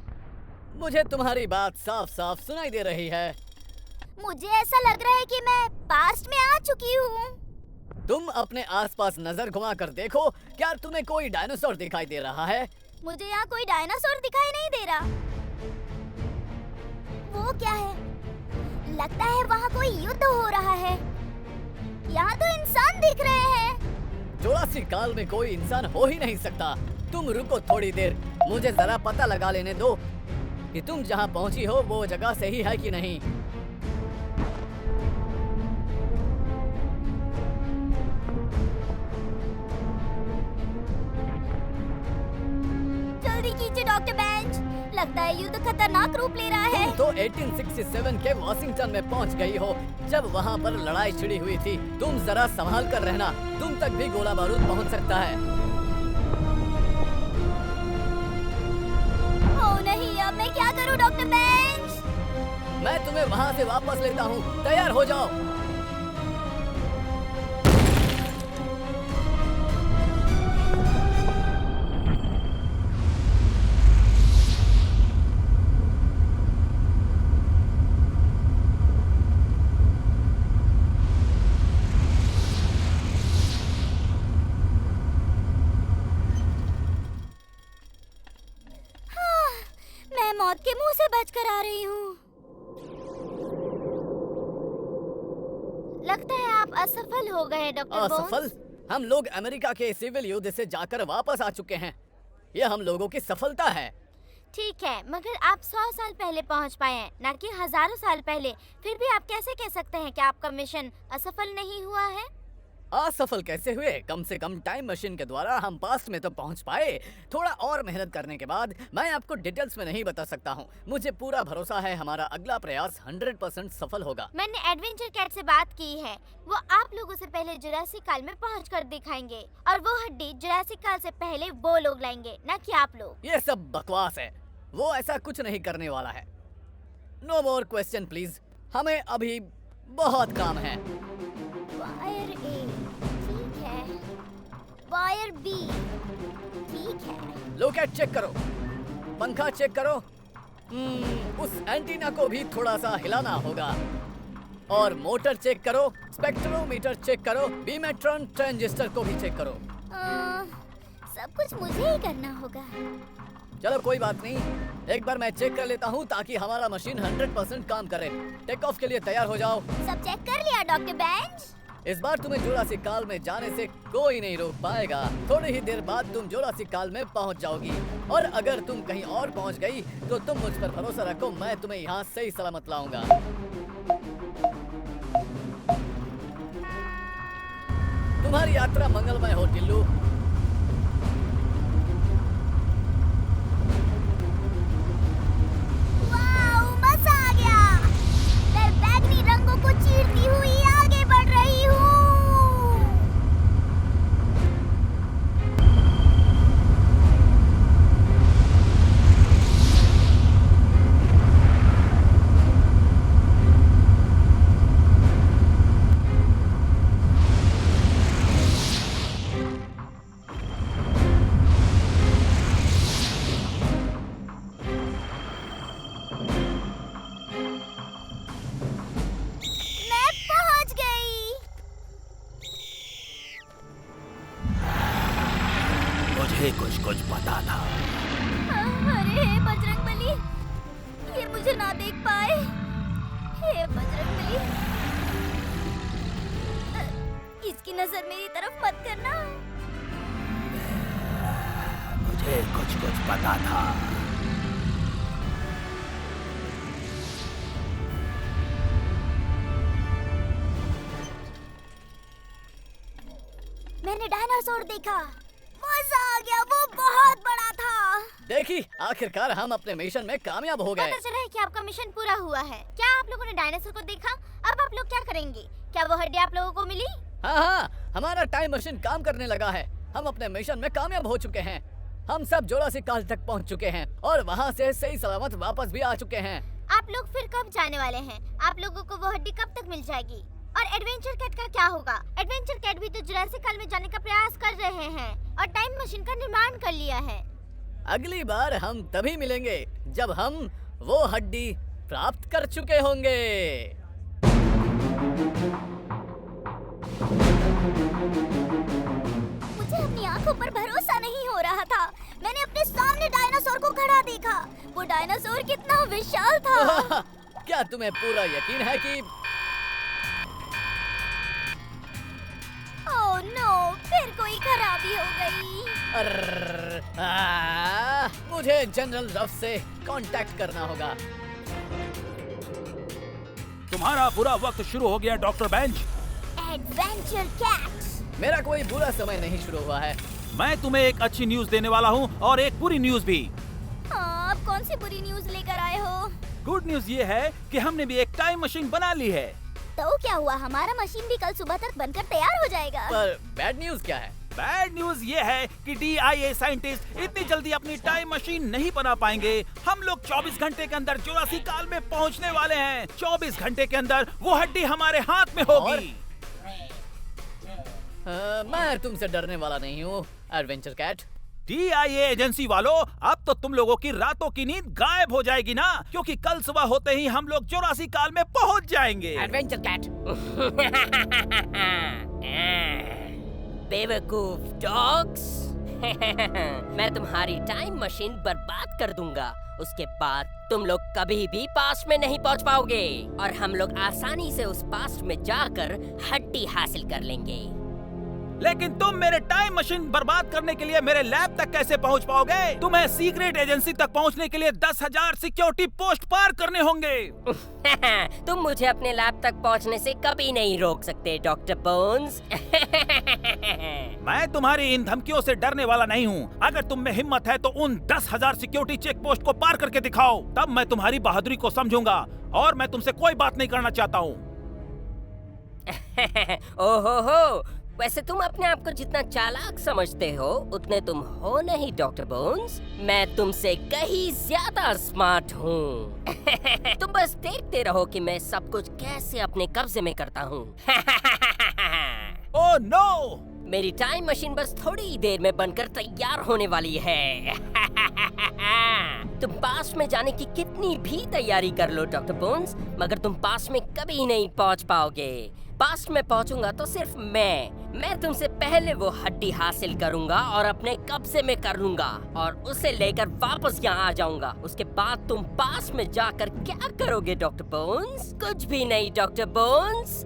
मुझे तुम्हारी बात साफ साफ सुनाई दे रही है। मुझे ऐसा लग रहा है कि मैं पास्ट में आ चुकी हूँ। तुम अपने आसपास नजर घुमा कर देखो, क्या तुम्हें कोई डायनासोर दिखाई दे रहा है? मुझे यहाँ कोई डायनासोर दिखाई नहीं दे रहा। वो क्या है? लगता है वहाँ कोई युद्ध हो रहा है। यहाँ तो इंसान दिख रहे हैं। जुरासिक काल में कोई इंसान हो ही नहीं सकता। तुम रुको थोड़ी देर, मुझे जरा पता लगा लेने दो कि तुम जहाँ पहुँची हो वो जगह सही है कि नहीं। जल्दी कीजिए डॉक्टर बेंच, लगता है युद्ध खतरनाक रूप ले रहा है। तुम तो 1867 के वॉशिंगटन में पहुंच गई हो, जब वहां पर लड़ाई छिड़ी हुई थी। तुम जरा संभाल कर रहना, तुम तक भी गोला बारूद पहुंच सकता है। ओह नहीं, अब मैं क्या करूं डॉक्टर बेंच? मैं तुम्हें वहां से वापस लेता हूं, तैयार हो जाओ। मैं मौत के मुंह से बचकर आ रही हूँ। लगता है आप असफल हो गए डॉक्टर बोन्स। असफल? हम लोग अमेरिका के सिविल युद्ध से जाकर वापस आ चुके हैं। ये हम लोगों की सफलता है। ठीक है, मगर आप 100 साल पहले पहुंच पाए हैं, न कि हजारों साल पहले। फिर भी आप कैसे कह सकते हैं कि आपका मिशन असफल नहीं हुआ है? असफल कैसे हुए? कम से कम टाइम मशीन के द्वारा हम पास्ट में तो पहुंच पाए। थोड़ा और मेहनत करने के बाद मैं आपको डिटेल्स में नहीं बता सकता हूं। मुझे पूरा भरोसा है हमारा अगला प्रयास 100% सफल होगा। मैंने एडवेंचर कैट से बात की है, वो आप लोगों से पहले जुरासिक काल में पहुंचकर दिखाएंगे, और वो हड्डी जुरासिक काल से पहले वो लोग लाएंगे, न कि आप लोग। ये सब बकवास है, वो ऐसा कुछ नहीं करने वाला है। नो मोर क्वेश्चन प्लीज, हमें अभी बहुत काम है। वायर ए ठीक है, वायर बी ठीक है। लोकेट चेक करो, पंखा चेक करो। उस एंटीना को भी थोड़ा सा हिलाना होगा। और मोटर चेक करो, स्पेक्ट्रोमीटर चेक करो, बीमेट्रॉन ट्रांजिस्टर को भी चेक करो। सब कुछ मुझे ही करना होगा। चलो कोई बात नहीं, एक बार मैं चेक कर लेता हूँ ताकि हमारा मशीन 100% काम करे। टेक ऑफ के लिए तैयार हो जाओ। सब चेक कर लिया डॉक्टर बेंच? इस बार तुम्हें जुरासिक काल में जाने से कोई नहीं रोक पाएगा। थोड़ी ही देर बाद तुम जुरासिक काल में पहुंच जाओगी, और अगर तुम कहीं और पहुंच गई तो तुम मुझ पर भरोसा रखो, मैं तुम्हें यहाँ सही सलामत लाऊंगा। तुम्हारी यात्रा मंगलमय हो टिल्लू। वाओ, मजा आ गया। मैं बैगनी रंगों को चीरती हुई आगे बढ़ रही हूँ। मुझे कुछ कुछ पता था। अरे हे बजरंगबली, ये मुझे ना देख पाए। हे बजरंगबली, इसकी नजर मेरी तरफ मत करना। मुझे कुछ कुछ पता था। मैंने डायनासोर देखा, मजा आ गया, वो बहुत बड़ा था। देखी, आखिरकार हम अपने मिशन में कामयाब हो गए। पता चला है कि आपका मिशन पूरा हुआ है। क्या आप लोगों ने डायनासोर को देखा? अब आप लोग क्या करेंगे? क्या वो हड्डी आप लोगों को मिली? हाँ, हमारा टाइम मशीन काम करने लगा है। हम अपने मिशन में कामयाब हो चुके हैं। हम सब जोरासिक काल तक पहुंच चुके हैं और वहाँ से सही सलामत वापस भी आ चुके हैं। आप लोग फिर कब जाने वाले हैं? आप लोगों को वो हड्डी कब तक मिल जाएगी? और एडवेंचर कैट का क्या होगा? एडवेंचर कैट भी तो जुरासिक काल में जाने का प्रयास कर रहे हैं और टाइम मशीन का निर्माण कर लिया है। अगली बार हम तभी मिलेंगे जब हम वो हड्डी प्राप्त कर चुके होंगे। मुझे अपनी आंखों पर भरोसा नहीं हो रहा था। मैंने अपने सामने डायनासोर को खड़ा देखा। वो डायनासोर कितना विशाल था। क्या तुम्हें पूरा यकीन है कि ओह नो, फिर कोई खराबी हो गई। मुझे जनरल रफ से कांटेक्ट करना होगा। तुम्हारा बुरा वक्त शुरू हो गया डॉक्टर बेंच। एडवेंचर कैट, मेरा कोई बुरा समय नहीं शुरू हुआ है। मैं तुम्हें एक अच्छी न्यूज देने वाला हूँ और एक बुरी न्यूज भी। हाँ, आप कौन सी बुरी न्यूज लेकर आए हो? गुड न्यूज ये है कि हमने भी एक टाइम मशीन बना ली है। तो क्या हुआ, हमारा मशीन भी कल सुबह तक बनकर तैयार हो जाएगा। पर बैड न्यूज क्या है? बैड न्यूज ये है कि DIA साइंटिस्ट इतनी जल्दी अपनी टाइम मशीन नहीं बना पाएंगे। हम लोग 24 घंटे के अंदर जुरासिक काल में पहुंचने वाले हैं। 24 घंटे के अंदर वो हड्डी हमारे हाथ में होगी। मैं तुमसे डरने वाला नहीं हूँ एडवेंचर कैट। DIA एजेंसी वालों, अब तो तुम लोगों की रातों की नींद गायब हो जाएगी ना, क्योंकि कल सुबह होते ही हम लोग जुरासिक काल में पहुंच जाएंगे। Adventure cat. बेवकूफ डॉग्स। मैं तुम्हारी टाइम मशीन बर्बाद कर दूंगा। उसके बाद तुम लोग कभी भी पास्ट में नहीं पहुंच पाओगे और हम लोग आसानी से उस पास्ट में जाकर हड्डी हासिल कर लेंगे। लेकिन तुम मेरे टाइम मशीन बर्बाद करने के लिए मेरे लैब तक कैसे पहुंच पाओगे? तुम्हें सीक्रेट एजेंसी तक पहुंचने के लिए 10,000 सिक्योरिटी पोस्ट पार करने होंगे। तुम मुझे अपने लैब तक पहुंचने से कभी नहीं रोक सकते डॉक्टर बोन्स। मैं तुम्हारी इन धमकियों से डरने वाला नहीं हूँ। अगर तुम में हिम्मत है तो उन 10,000 सिक्योरिटी चेक पोस्ट को पार करके दिखाओ, तब मैं तुम्हारी बहादुरी को समझूंगा और मैं तुमसे कोई बात नहीं करना चाहता हूँ। ओहो, वैसे तुम अपने आप को जितना चालाक समझते हो उतने तुम हो नहीं डॉक्टर बोन्स। मैं तुमसे कहीं ज्यादा स्मार्ट हूँ। तुम बस देखते रहो कि मैं सब कुछ कैसे अपने कब्जे में करता हूँ। Oh no! मेरी टाइम मशीन बस थोड़ी देर में बनकर तैयार होने वाली है। तुम पास्ट में जाने की कितनी भी तैयारी कर लो डॉक्टर बोन्स, मगर तुम पास्ट में कभी नहीं पहुंच पाओगे। पास्ट में पहुंचूंगा तो सिर्फ मैं तुमसे पहले वो हड्डी हासिल करूंगा और अपने कब्जे में कर लूंगा और उसे लेकर वापस यहाँ आ जाऊंगा। उसके बाद तुम पास्ट में जाकर क्या करोगे डॉक्टर बोन्स? कुछ भी नहीं डॉक्टर बोन्स।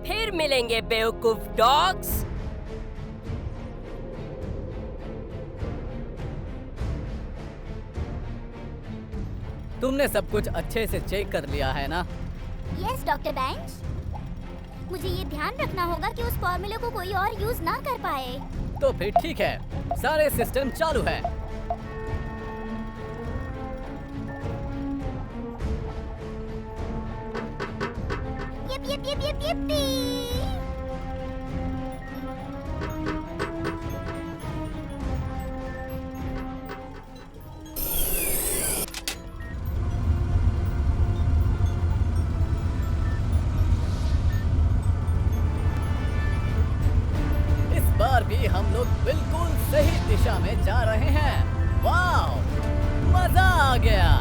फिर मिलेंगे बेवकूफ डॉग्स। तुमने सब कुछ अच्छे से चेक कर लिया है ना? Yes doctor bench. मुझे ये ध्यान रखना होगा कि उस फॉर्मूले को कोई और यूज ना कर पाए। तो फिर ठीक है, सारे सिस्टम चालू है। yippee! इस बार भी हम लोग बिल्कुल सही दिशा में जा रहे हैं। वाह, मजा आ गया।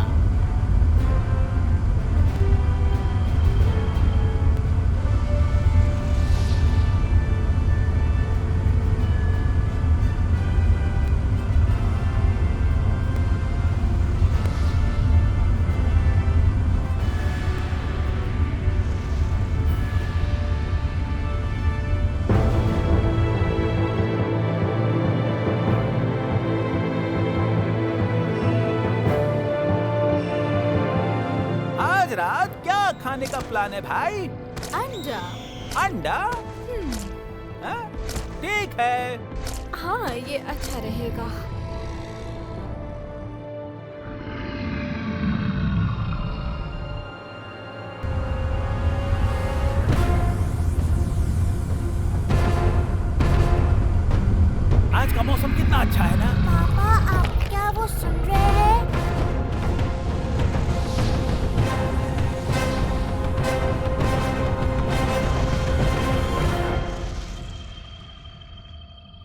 प्लान है भाई? अंडा। अंडा? हाँ, ठीक है। हाँ, ये अच्छा रहेगा। आज का मौसम कितना अच्छा है ना? पापा, आप क्या वो सुन रहे हैं?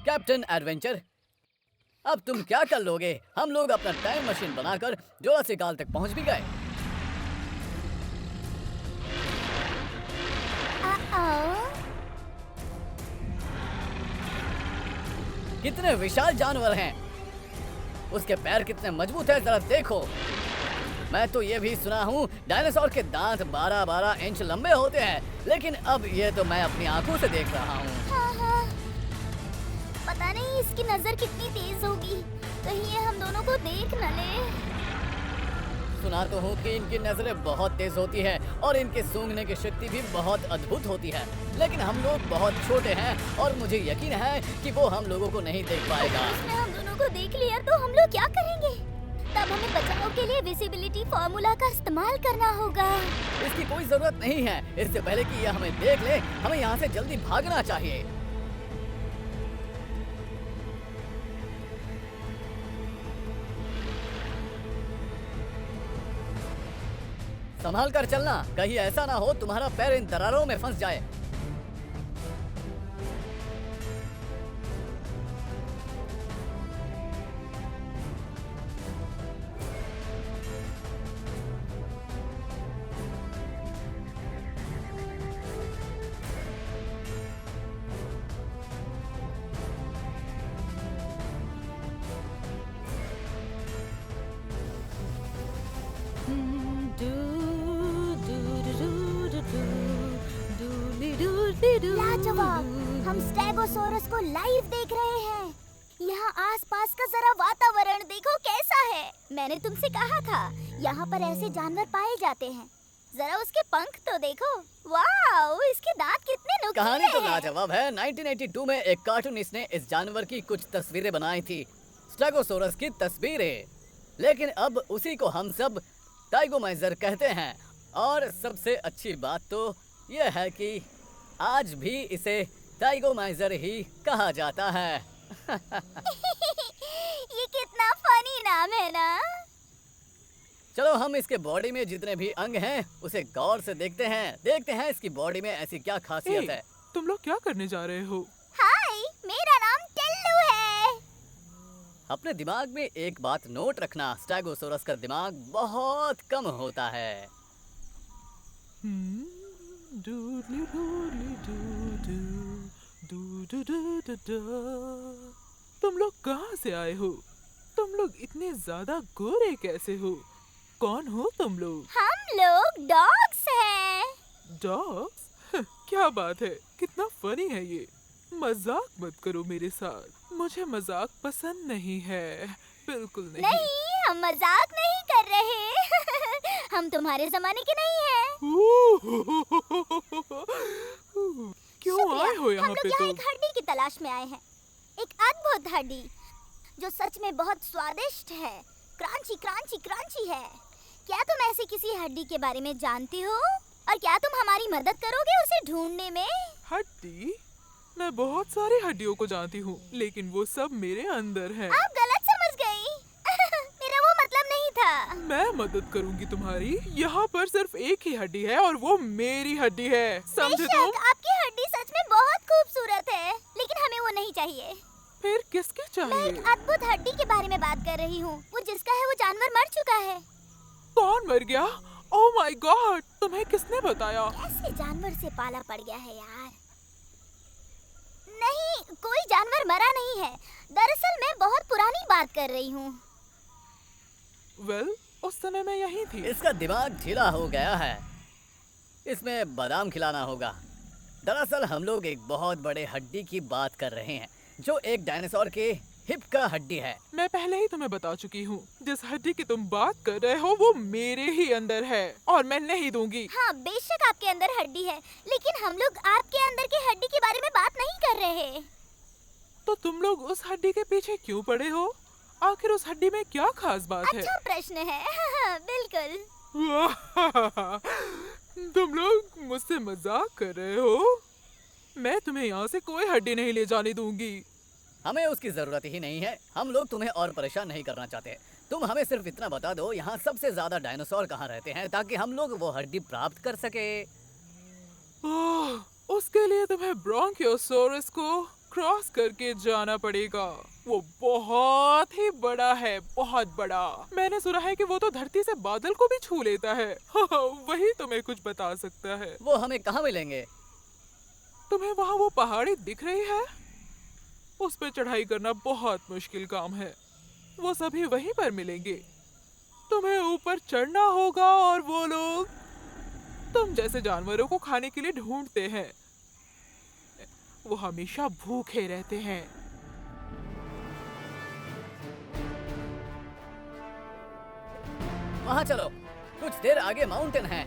कैप्टन एडवेंचर, अब तुम क्या कर लोगे? हम लोग अपना टाइम मशीन बनाकर जोरासिक काल तक पहुंच भी गए। कितने विशाल जानवर हैं। उसके पैर कितने मजबूत हैं, जरा देखो। मैं तो ये भी सुना हूँ डायनासोर के दांत 12-12 इंच लंबे होते हैं, लेकिन अब ये तो मैं अपनी आंखों से देख रहा हूँ। हाँ। पता नहीं इसकी नजर कितनी तेज होगी, कहीं ये हम दोनों को देख न ले। सुना तो हूँ कि इनकी नजरें बहुत तेज होती है और इनके सूंघने की शक्ति भी बहुत अद्भुत होती है, लेकिन हम लोग बहुत छोटे हैं और मुझे यकीन है कि वो हम लोगों को नहीं देख पाएगा। उसने हम दोनों को देख लिया तो हम लोग क्या करेंगे? तब हमें बचाव के लिए विजिबिलिटी फॉर्मूला का इस्तेमाल करना होगा। इसकी कोई जरूरत नहीं है। इससे पहले कि यह हमें देख ले, हमें यहाँ से जल्दी भागना चाहिए। संभाल कर चलना, कहीं ऐसा ना हो तुम्हारा पैर इन दरारों में फंस जाए। लाजवाब, हम स्टेगोसोरस को लाइव देख रहे हैं। यहाँ आसपास का जरा वातावरण देखो कैसा है। मैंने तुमसे कहा था यहाँ पर ऐसे जानवर पाए जाते हैं। जरा उसके पंख तो देखो। वाह, इसके दांत कितने नुकीले हैं। कहानी तो लाजवाब है। 1982 में एक कार्टूनिस्ट ने इस जानवर की कुछ तस्वीरें बनाई थी, स्टेगोसोरस की तस्वीरें। लेकिन अब उसी को हम सब टाइगोमाइजर कहते हैं। और सबसे अच्छी बात तो यह है कि आज भी इसे टाइगोमाइजर ही कहा जाता है। ये कितना फनी नाम है ना। चलो हम इसके बॉडी में जितने भी अंग हैं उसे गौर से देखते हैं इसकी बॉडी में ऐसी क्या खासियत है। तुम लोग क्या करने जा रहे हो? हाय, मेरा नाम टेल्लू है। अपने दिमाग में एक बात नोट रखना, स्टेगोसोरस का दिमाग बहुत कम होता है। तुम लोग कहाँ से आए हो? तुम लोग इतने ज्यादा गोरे कैसे हो? कौन हो तुम लोग? हम लोग डॉग्स हैं। डॉग्स? क्या बात है, कितना फनी है ये। मजाक मत करो मेरे साथ, मुझे मजाक पसंद नहीं है, बिल्कुल नहीं। नहीं, हम मजाक नहीं कर रहे। हम तुम्हारे जमाने के नहीं हैं। क्यों आए हो यहाँ पे? हम लोग यहाँ एक हड्डी की तलाश में आए हैं, एक अद्भुत हड्डी जो सच में बहुत स्वादिष्ट है, क्रांची क्रांची क्रांची है। क्या तुम ऐसी किसी हड्डी के बारे में जानते हो और क्या तुम हमारी मदद करोगे उसे ढूंढने में? हड्डी? मैं बहुत सारी हड्डियों को जानती हूँ, लेकिन वो सब मेरे अंदर है। आप गलत समझ गई। मेरा वो मतलब नहीं था। मैं मदद करूँगी तुम्हारी। यहाँ पर सिर्फ एक ही हड्डी है और वो मेरी हड्डी है, समझे तुम? आपकी हड्डी सच में बहुत खूबसूरत है, लेकिन हमें वो नहीं चाहिए। फिर किसकी चाहिए? मैं एक अद्भुत हड्डी के बारे में बात कर रही हूँ। वो जिसका है वो जानवर मर चुका है। कौन मर गया? ओह माय गॉड, तुम्हें किसने बताया? कैसे जानवर से पाला पड़ गया है यार। नहीं, कोई जानवर मरा नहीं है। दरअसल मैं बहुत पुरानी बात कर रही हूँ। वेल, उस समय मैं यहीं थी। इसका दिमाग ढीला हो गया है, इसमें बादाम खिलाना होगा। दरअसल हम लोग एक बहुत बड़े हड्डी की बात कर रहे हैं जो एक डायनासोर के हिप का हड्डी है। मैं पहले ही तुम्हें बता चुकी हूँ, जिस हड्डी की तुम बात कर रहे हो वो मेरे ही अंदर है और मैं नहीं दूंगी। हाँ बेशक आपके अंदर हड्डी है, लेकिन हम लोग आपके अंदर की हड्डी के बारे में बात नहीं कर रहे। तो तुम लोग उस हड्डी के पीछे क्यों पड़े हो? आखिर उस हड्डी में क्या खास बात है? अच्छा प्रश्न है। बिल्कुल। तुम लोग मुझसे मजाक कर रहे हो? मैं तुम्हें यहाँ से कोई हड्डी नहीं ले जाने दूंगी। हमें उसकी जरूरत ही नहीं है। हम लोग तुम्हें और परेशान नहीं करना चाहते। तुम हमें सिर्फ इतना बता दो यहाँ सबसे ज्यादा डायनासोर कहाँ रहते हैं, ताकि हम लोग वो हड्डी प्राप्त कर सके। उसके लिए तुम्हें ब्रोंकियोसोरस को क्रॉस करके जाना पड़ेगा। वो बहुत ही बड़ा है, बहुत बड़ा। मैंने सुना है कि वो तो धरती से बादल को भी छू लेता है। वही तुम्हें कुछ बता सकता है। वो हमें कहाँ मिलेंगे? तुम्हें वहाँ वो पहाड़ी दिख रही है? उस पर चढ़ाई करना बहुत मुश्किल काम है। वो सभी वहीं पर मिलेंगे। तुम्हें ऊपर चढ़ना होगा और वो लोग तुम जैसे जानवरों को खाने के लिए ढूंढते हैं। वो हमेशा भूखे रहते हैं। वहाँ चलो, कुछ देर आगे माउंटेन है।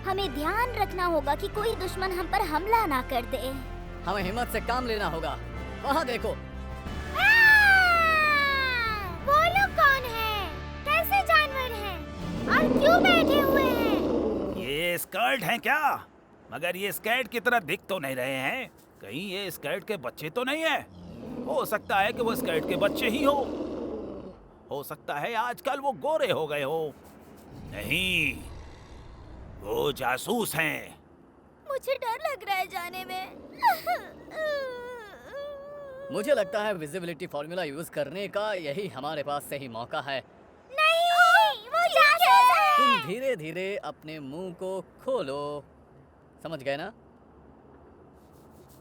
हमें ध्यान रखना होगा कि कोई दुश्मन हम पर हमला ना कर दे। हमें हिम्मत से काम लेना होगा। वहाँ देखो। वो लोग कौन हैं? कैसे जानवर हैं? और क्यों बैठे हुए हैं? ये स्कर्ट हैं क्या? मगर ये स्कर्ट की तरह दिख तो नहीं रहे हैं। कहीं ये स्कर्ट के बच्चे तो नहीं है? हो सकता है कि वो स्कर्ट के बच्चे ही हो सकता है आजकल वो गोरे हो गए हो। नहीं, वो जासूस हैं। मुझे डर लग रहा है जाने में। मुझे लगता है विजिबिलिटी फॉर्मूला यूज करने का यही हमारे पास सही मौका है। नहीं, वो जासूस है। तुम धीरे धीरे अपने मुंह को खोलो, समझ गए ना?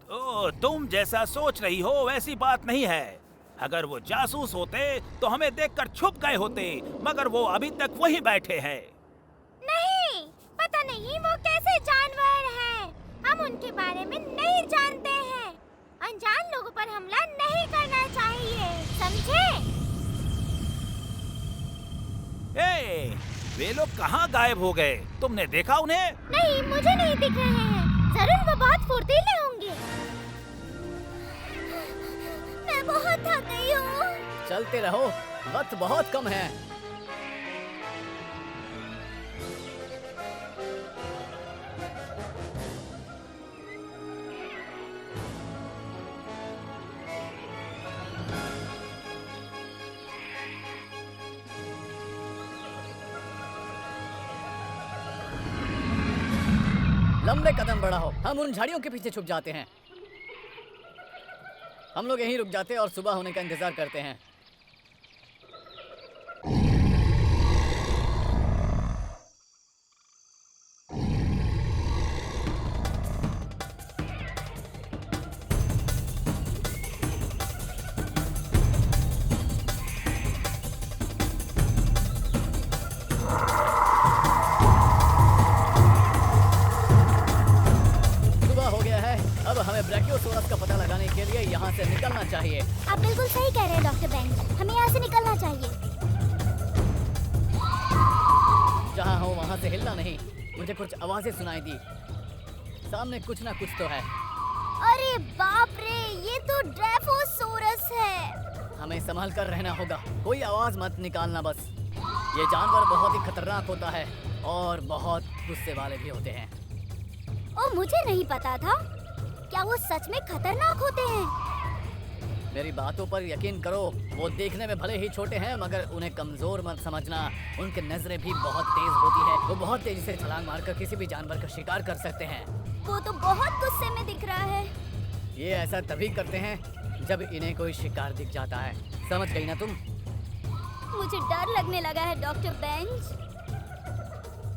तो तुम जैसा सोच रही हो वैसी बात नहीं है। अगर वो जासूस होते तो हमें देखकर छुप गए होते, मगर वो अभी तक वहीं बैठे हैं। नहीं, पता नहीं वो कैसे जानवर हैं। हम उनके बारे में नहीं जानते हैं। अनजान लोगों पर हमला नहीं करना चाहिए, समझे? वे लोग कहाँ गायब हो गए? तुमने देखा उन्हें? नहीं, मुझे नहीं दिख रहे हैं। जरूर वो बहुत फुर्तीले होंगे। मैं बहुत थक गई हूँ। चलते रहो, वक्त बहुत कम है। लंबे कदम बढ़ाओ। हम उन झाड़ियों के पीछे छुप जाते हैं। हम लोग यहीं रुक जाते हैं और सुबह होने का इंतजार करते हैं। अब हमें ब्रैकियोसोरस का पता लगाने के लिए यहाँ से निकलना चाहिए। आप बिल्कुल सही कह रहे हैं डॉक्टर बेंच। हमें यहाँ से निकलना चाहिए। जहाँ हो वहाँ से हिलना नहीं। मुझे कुछ आवाजें सुनाई दी। सामने कुछ ना कुछ तो है। अरे बाप रे, ये तो ड्रैफोसोरस है। हमें संभल कर रहना होगा। कोई आवाज मत निकालना बस। ये जानवर बहुत ही खतरनाक होता है और बहुत गुस्से वाले भी होते हैं। ओ, मुझे नहीं पता था। क्या वो सच में खतरनाक होते हैं? मेरी बातों पर यकीन करो। वो देखने में भले ही छोटे हैं, मगर उन्हें कमजोर मत समझना। उनकी नजरें भी बहुत तेज होती है। वो बहुत तेजी से छलांग मारकर किसी भी जानवर का शिकार कर सकते हैं। वो तो बहुत गुस्से में दिख रहा है। ये ऐसा तभी करते हैं जब इन्हें कोई शिकार दिख जाता है। समझ गई ना तुम? मुझे डर लगने लगा है डॉक्टर बेंच।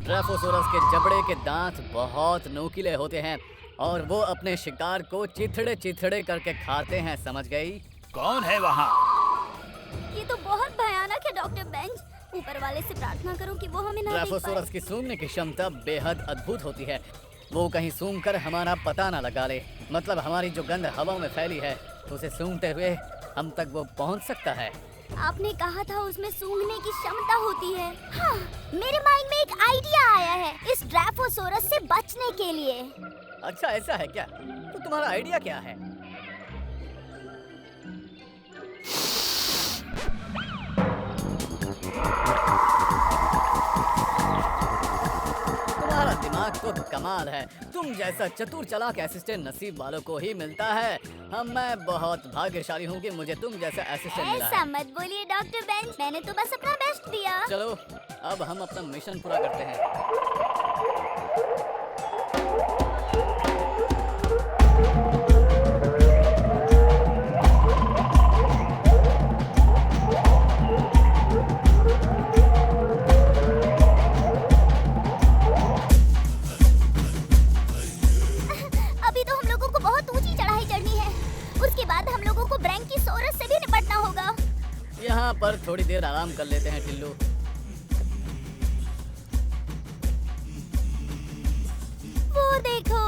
ड्रैफोसोरस के जबड़े के दांत बहुत नुकीले होते हैं और वो अपने शिकार को चिथड़े चिथड़े करके खाते हैं। समझ गई? कौन है वहाँ? ये तो बहुत भयानक है डॉक्टर बेंच। ऊपर वाले से प्रार्थना करो कि वो हमें ना देख ब्राफोसोरस पाए। की सूंघने की क्षमता बेहद अद्भुत होती है। वो कहीं सूंघ कर हमारा पता ना लगा ले, मतलब हमारी जो गंध हवा में फैली है उसे सूंघते हुए हम तक वो पहुंच सकता है। आपने कहा था उसमें सूंघने की क्षमता होती है। हाँ, मेरे माइंड में एक आइडिया आया है इस ड्राफोसोरस से बचने के लिए। अच्छा ऐसा है क्या? तो तुम्हारा आइडिया क्या है? तुम्हारा दिमाग तो कमाल है। तुम जैसा चतुर चालाक असिस्टेंट नसीब वालों को ही मिलता है। मैं बहुत भाग्यशाली हूँ कि मुझे तुम जैसा असिस्टेंट मिला ऐसा है। मत बोलिए डॉक्टर बेंच, मैंने तो बस अपना बेस्ट दिया। चलो अब हम अपना मिशन पूरा करते हैं। अभी तो हम लोगों को बहुत ऊंची चढ़ाई चढ़नी है। उसके बाद हम लोगों को ब्रैंकीसोरस से भी निपटना होगा। यहाँ पर थोड़ी देर आराम कर लेते हैं टिल्लू। वो देखो,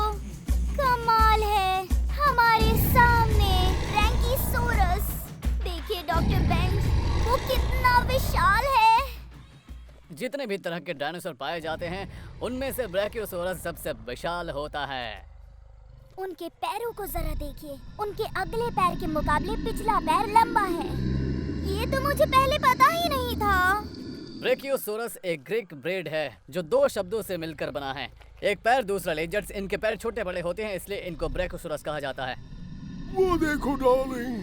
कमाल है, हमारे सामने ब्रैंकीसोरस। देखिए डॉक्टर बेंच, वो कितना विशाल है। जितने भी तरह के डायनासोर पाए जाते हैं उनमें से ब्रैकियोसोरस सबसे विशाल होता है। उनके पैरों को जरा देखिए, उनके अगले पैर के मुकाबले पिछला पैर लंबा है। ये तो मुझे पहले पता ही नहीं था। ब्रैकियोसोरस एक ग्रीक ब्रीड है जो दो शब्दों से मिलकर बना है, एक पैर दूसरा लेजर्ड्स। इनके पैर छोटे बड़े होते हैं इसलिए इनको ब्रैकियोसोरस कहा जाता है। वो देखो डार्लिंग,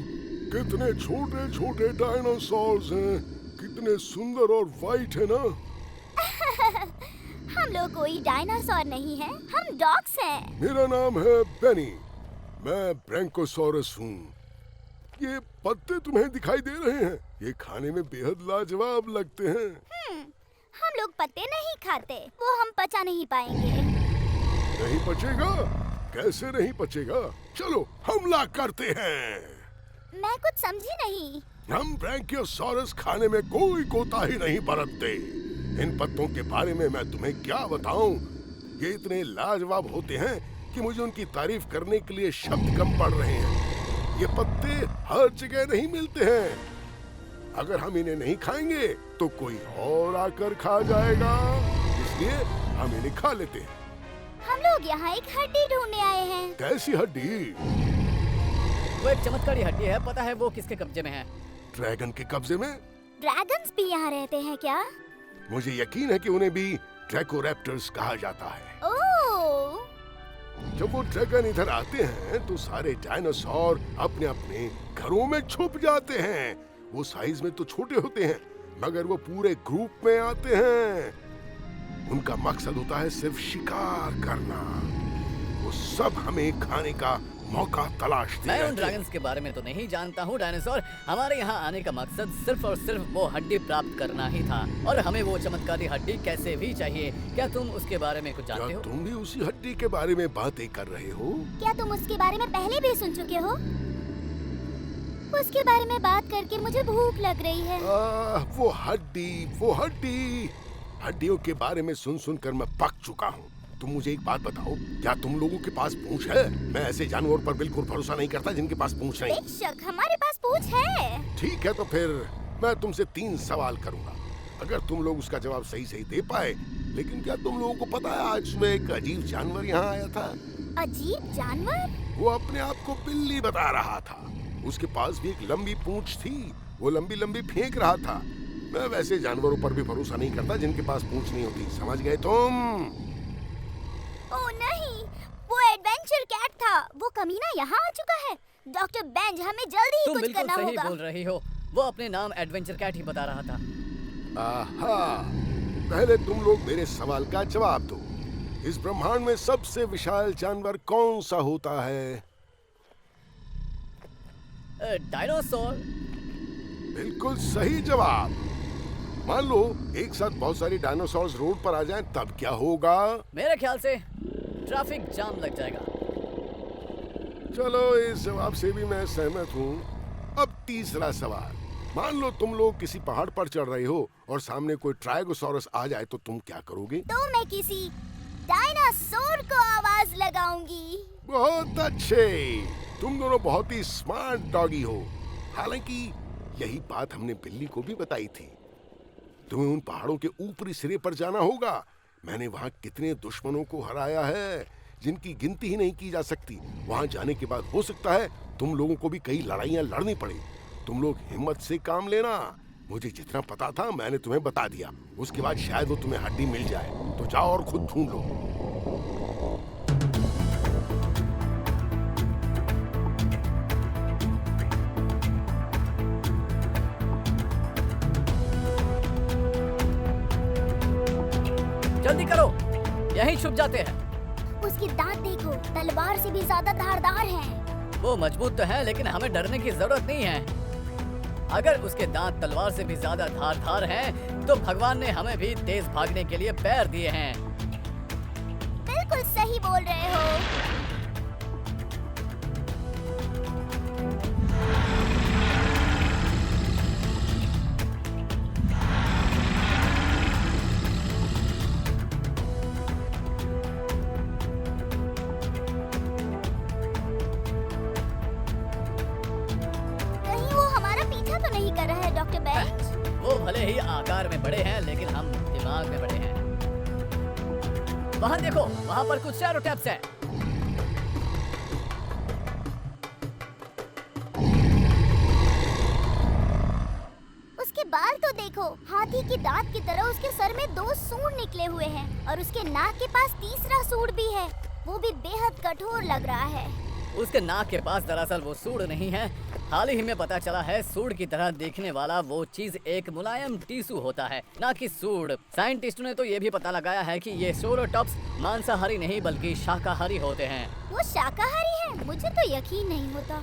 कितने छोटे छोटे डायनासोर्स हैं, कितने सुंदर और वाइट है ना। हम लोग कोई डायनासोर नहीं है, हम डॉग्स हैं। मेरा नाम है बेनी, मैं ब्रैंकोसोरस हूँ। ये पत्ते तुम्हें दिखाई दे रहे हैं, ये खाने में बेहद लाजवाब लगते हैं। हम लोग पत्ते नहीं खाते, वो हम पचा नहीं पाएंगे। नहीं पचेगा? कैसे नहीं पचेगा? चलो हमला करते हैं। मैं कुछ समझी नहीं। हम ब्रैंकियोसॉरस खाने में कोई कोताही नहीं बरतते। इन पत्तों के बारे में मैं तुम्हें क्या बताऊं? ये इतने लाजवाब होते हैं कि मुझे उनकी तारीफ करने के लिए शब्द कम पड़ रहे हैं। ये पत्ते हर जगह नहीं मिलते हैं। अगर हम इन्हें नहीं खाएंगे तो कोई और आकर खा जाएगा, इसलिए हम इन्हें खा लेते हैं। हम लोग यहाँ एक हड्डी ढूंढने आए हैं। कैसी हड्डी? वो एक चमत्कारी हड्डी है, पता है वो किसके कब्जे में है? ड्रैगन के कब्जे में? ड्रैगन्स भी यहाँ रहते हैं क्या? मुझे यकीन है कि उन्हें भी ड्रैकोरैप्टर्स कहा जाता है। ओह! जब वो ड्रैगन इधर आते हैं तो सारे डायनासोर अपने अपने घरों में छुप जाते हैं। वो साइज में तो छोटे होते हैं मगर वो पूरे ग्रुप में आते हैं। उनका मकसद होता है सिर्फ शिकार करना। वो सब हमें खाने का मौका तलाशते मैं रहते उन हैं। ड्रैगन्स के बारे में तो नहीं जानता हूँ डायनासोर। हमारे यहाँ आने का मकसद सिर्फ और सिर्फ वो हड्डी प्राप्त करना ही था और हमें वो चमत्कारी हड्डी कैसे भी चाहिए। क्या तुम उसके बारे में कुछ जानते क्या हो? तुम भी उसी हड्डी के बारे में बातें कर रहे हो? क्या तुम उसके बारे में पहले भी सुन चुके हो? उसके बारे में बात करके मुझे भूख लग रही है। वो हड्डी हड्डियों के बारे में सुन सुन कर मैं पक चुका हूँ। तुम मुझे एक बात बताओ, क्या तुम लोगों के पास पूंछ है? मैं ऐसे जानवर पर बिल्कुल भरोसा नहीं करता जिनके पास पूंछ नहीं। बेशक हमारे पास पूंछ है। ठीक है तो फिर मैं तुमसे 3 सवाल करूंगा, अगर तुम लोग उसका जवाब सही सही दे पाए। लेकिन क्या तुम लोगों को पता है आज सुबह एक अजीब जानवर यहाँ आया था? अजीब जानवर? वो अपने आप को बिल्ली बता रहा था। उसके पास भी एक लंबी पूंछ थी, वो लंबी लंबी फेंक रहा था। मैं वैसे जानवरों पर भी भरोसा नहीं करता जिनके पास पूंछ नहीं होती, समझ गए तुम? ओह नहीं, वो एडवेंचर कैट था। वो कमीना यहाँ आ चुका है। डॉक्टर बेंज, हमें जल्दी ही तुम कुछ बिल्कुल करना सही होगा। बोल रही हो। वो अपने नाम एडवेंचर कैट ही बता रहा था। आहा, पहले तुम लोग मेरे सवाल का जवाब दो। इस ब्रह्मांड में सबसे विशाल जानवर कौन सा होता है? डायनासोर। बिल्कुल सही जवाब। मान लो एक साथ बहुत सारी डायनासोर्स रोड पर आ जाएं, तब क्या होगा? मेरे ख्याल से ट्रैफिक जाम लग जाएगा। चलो इस जवाब से भी मैं सहमत हूँ। अब तीसरा सवाल, मान लो तुम लोग किसी पहाड़ पर चढ़ रहे हो और सामने कोई ट्राइगोसॉरस आ जाए तो तुम क्या करोगे? तो मैं किसी डायनासोर को आवाज लगाऊंगी। बहुत अच्छे, तुम दोनों बहुत ही स्मार्ट डॉगी हो। हालांकि यही बात हमने बिल्ली को भी बताई थी। तुम्हें उन पहाड़ों के ऊपरी सिरे पर जाना होगा। मैंने वहाँ कितने दुश्मनों को हराया है जिनकी गिनती ही नहीं की जा सकती। वहाँ जाने के बाद हो सकता है तुम लोगों को भी कई लड़ाइयाँ लड़नी पड़े। तुम लोग हिम्मत से काम लेना। मुझे जितना पता था मैंने तुम्हें बता दिया। उसके बाद शायद वो तुम्हें हड्डी मिल जाए, तो जाओ और खुद ढूंढ लो। जल्दी करो, यहीं छुप जाते हैं। उसके दांत देखो, तलवार से भी ज्यादा धारदार हैं। वो मजबूत तो है, लेकिन हमें डरने की जरूरत नहीं है। अगर उसके दांत तलवार से भी ज्यादा धारदार हैं, तो भगवान ने हमें भी तेज भागने के लिए पैर दिए हैं। बिल्कुल सही बोल रहे हो। वो भले ही आकार में बड़े हैं, लेकिन हम दिमाग में बड़े हैं। वहाँ देखो, वहाँ पर कुछ शैडो टैप्स हैं। उसके बाल तो देखो, हाथी के दांत की तरह उसके सर में 2 सूंड निकले हुए हैं और उसके नाक के पास तीसरा सूंड भी है। वो भी बेहद कठोर लग रहा है। उसके नाक के पास दरअसल वो सूंड नहीं है। हाल ही में पता चला है सूंड की तरह दिखने वाला वो चीज एक मुलायम टिश्यू होता है, ना कि सूंड। साइंटिस्टों ने तो ये भी पता लगाया है कि ये सोरोटॉप्स मांसाहारी नहीं बल्कि शाकाहारी होते हैं। वो शाकाहारी है? मुझे तो यकीन नहीं होता।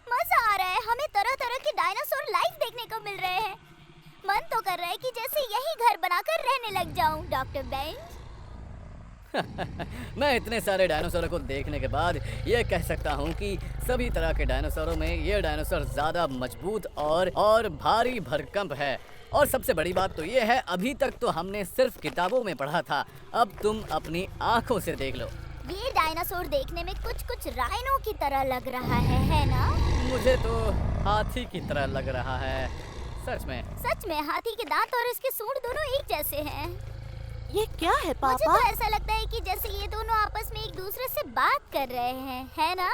मजा आ रहा है, हमें तरह तरह के डायनासोर लाइव देखने को मिल रहे हैं। मन तो कर रहा है कि जैसे यही घर बनाकर रहने लग जाऊं, डॉक्टर बेंच। मैं इतने सारे डायनासोरों को देखने के बाद ये कह सकता हूँ कि सभी तरह के डायनासोरों में ये डायनासोर ज्यादा मजबूत और भारी भरकम है। और सबसे बड़ी बात तो ये है, अभी तक तो हमने सिर्फ किताबों में पढ़ा था, अब तुम अपनी आंखों से देख लो। ये डायनासोर देखने में कुछ राइनो की तरह लग रहा है ना? मुझे तो हाथी की तरह लग रहा है। सच में हाथी के दांत और इसके सूंड दोनों एक जैसे हैं। ये क्या है पापा? मुझे तो ऐसा लगता है कि जैसे ये दोनों आपस में एक दूसरे से बात कर रहे हैं, है ना?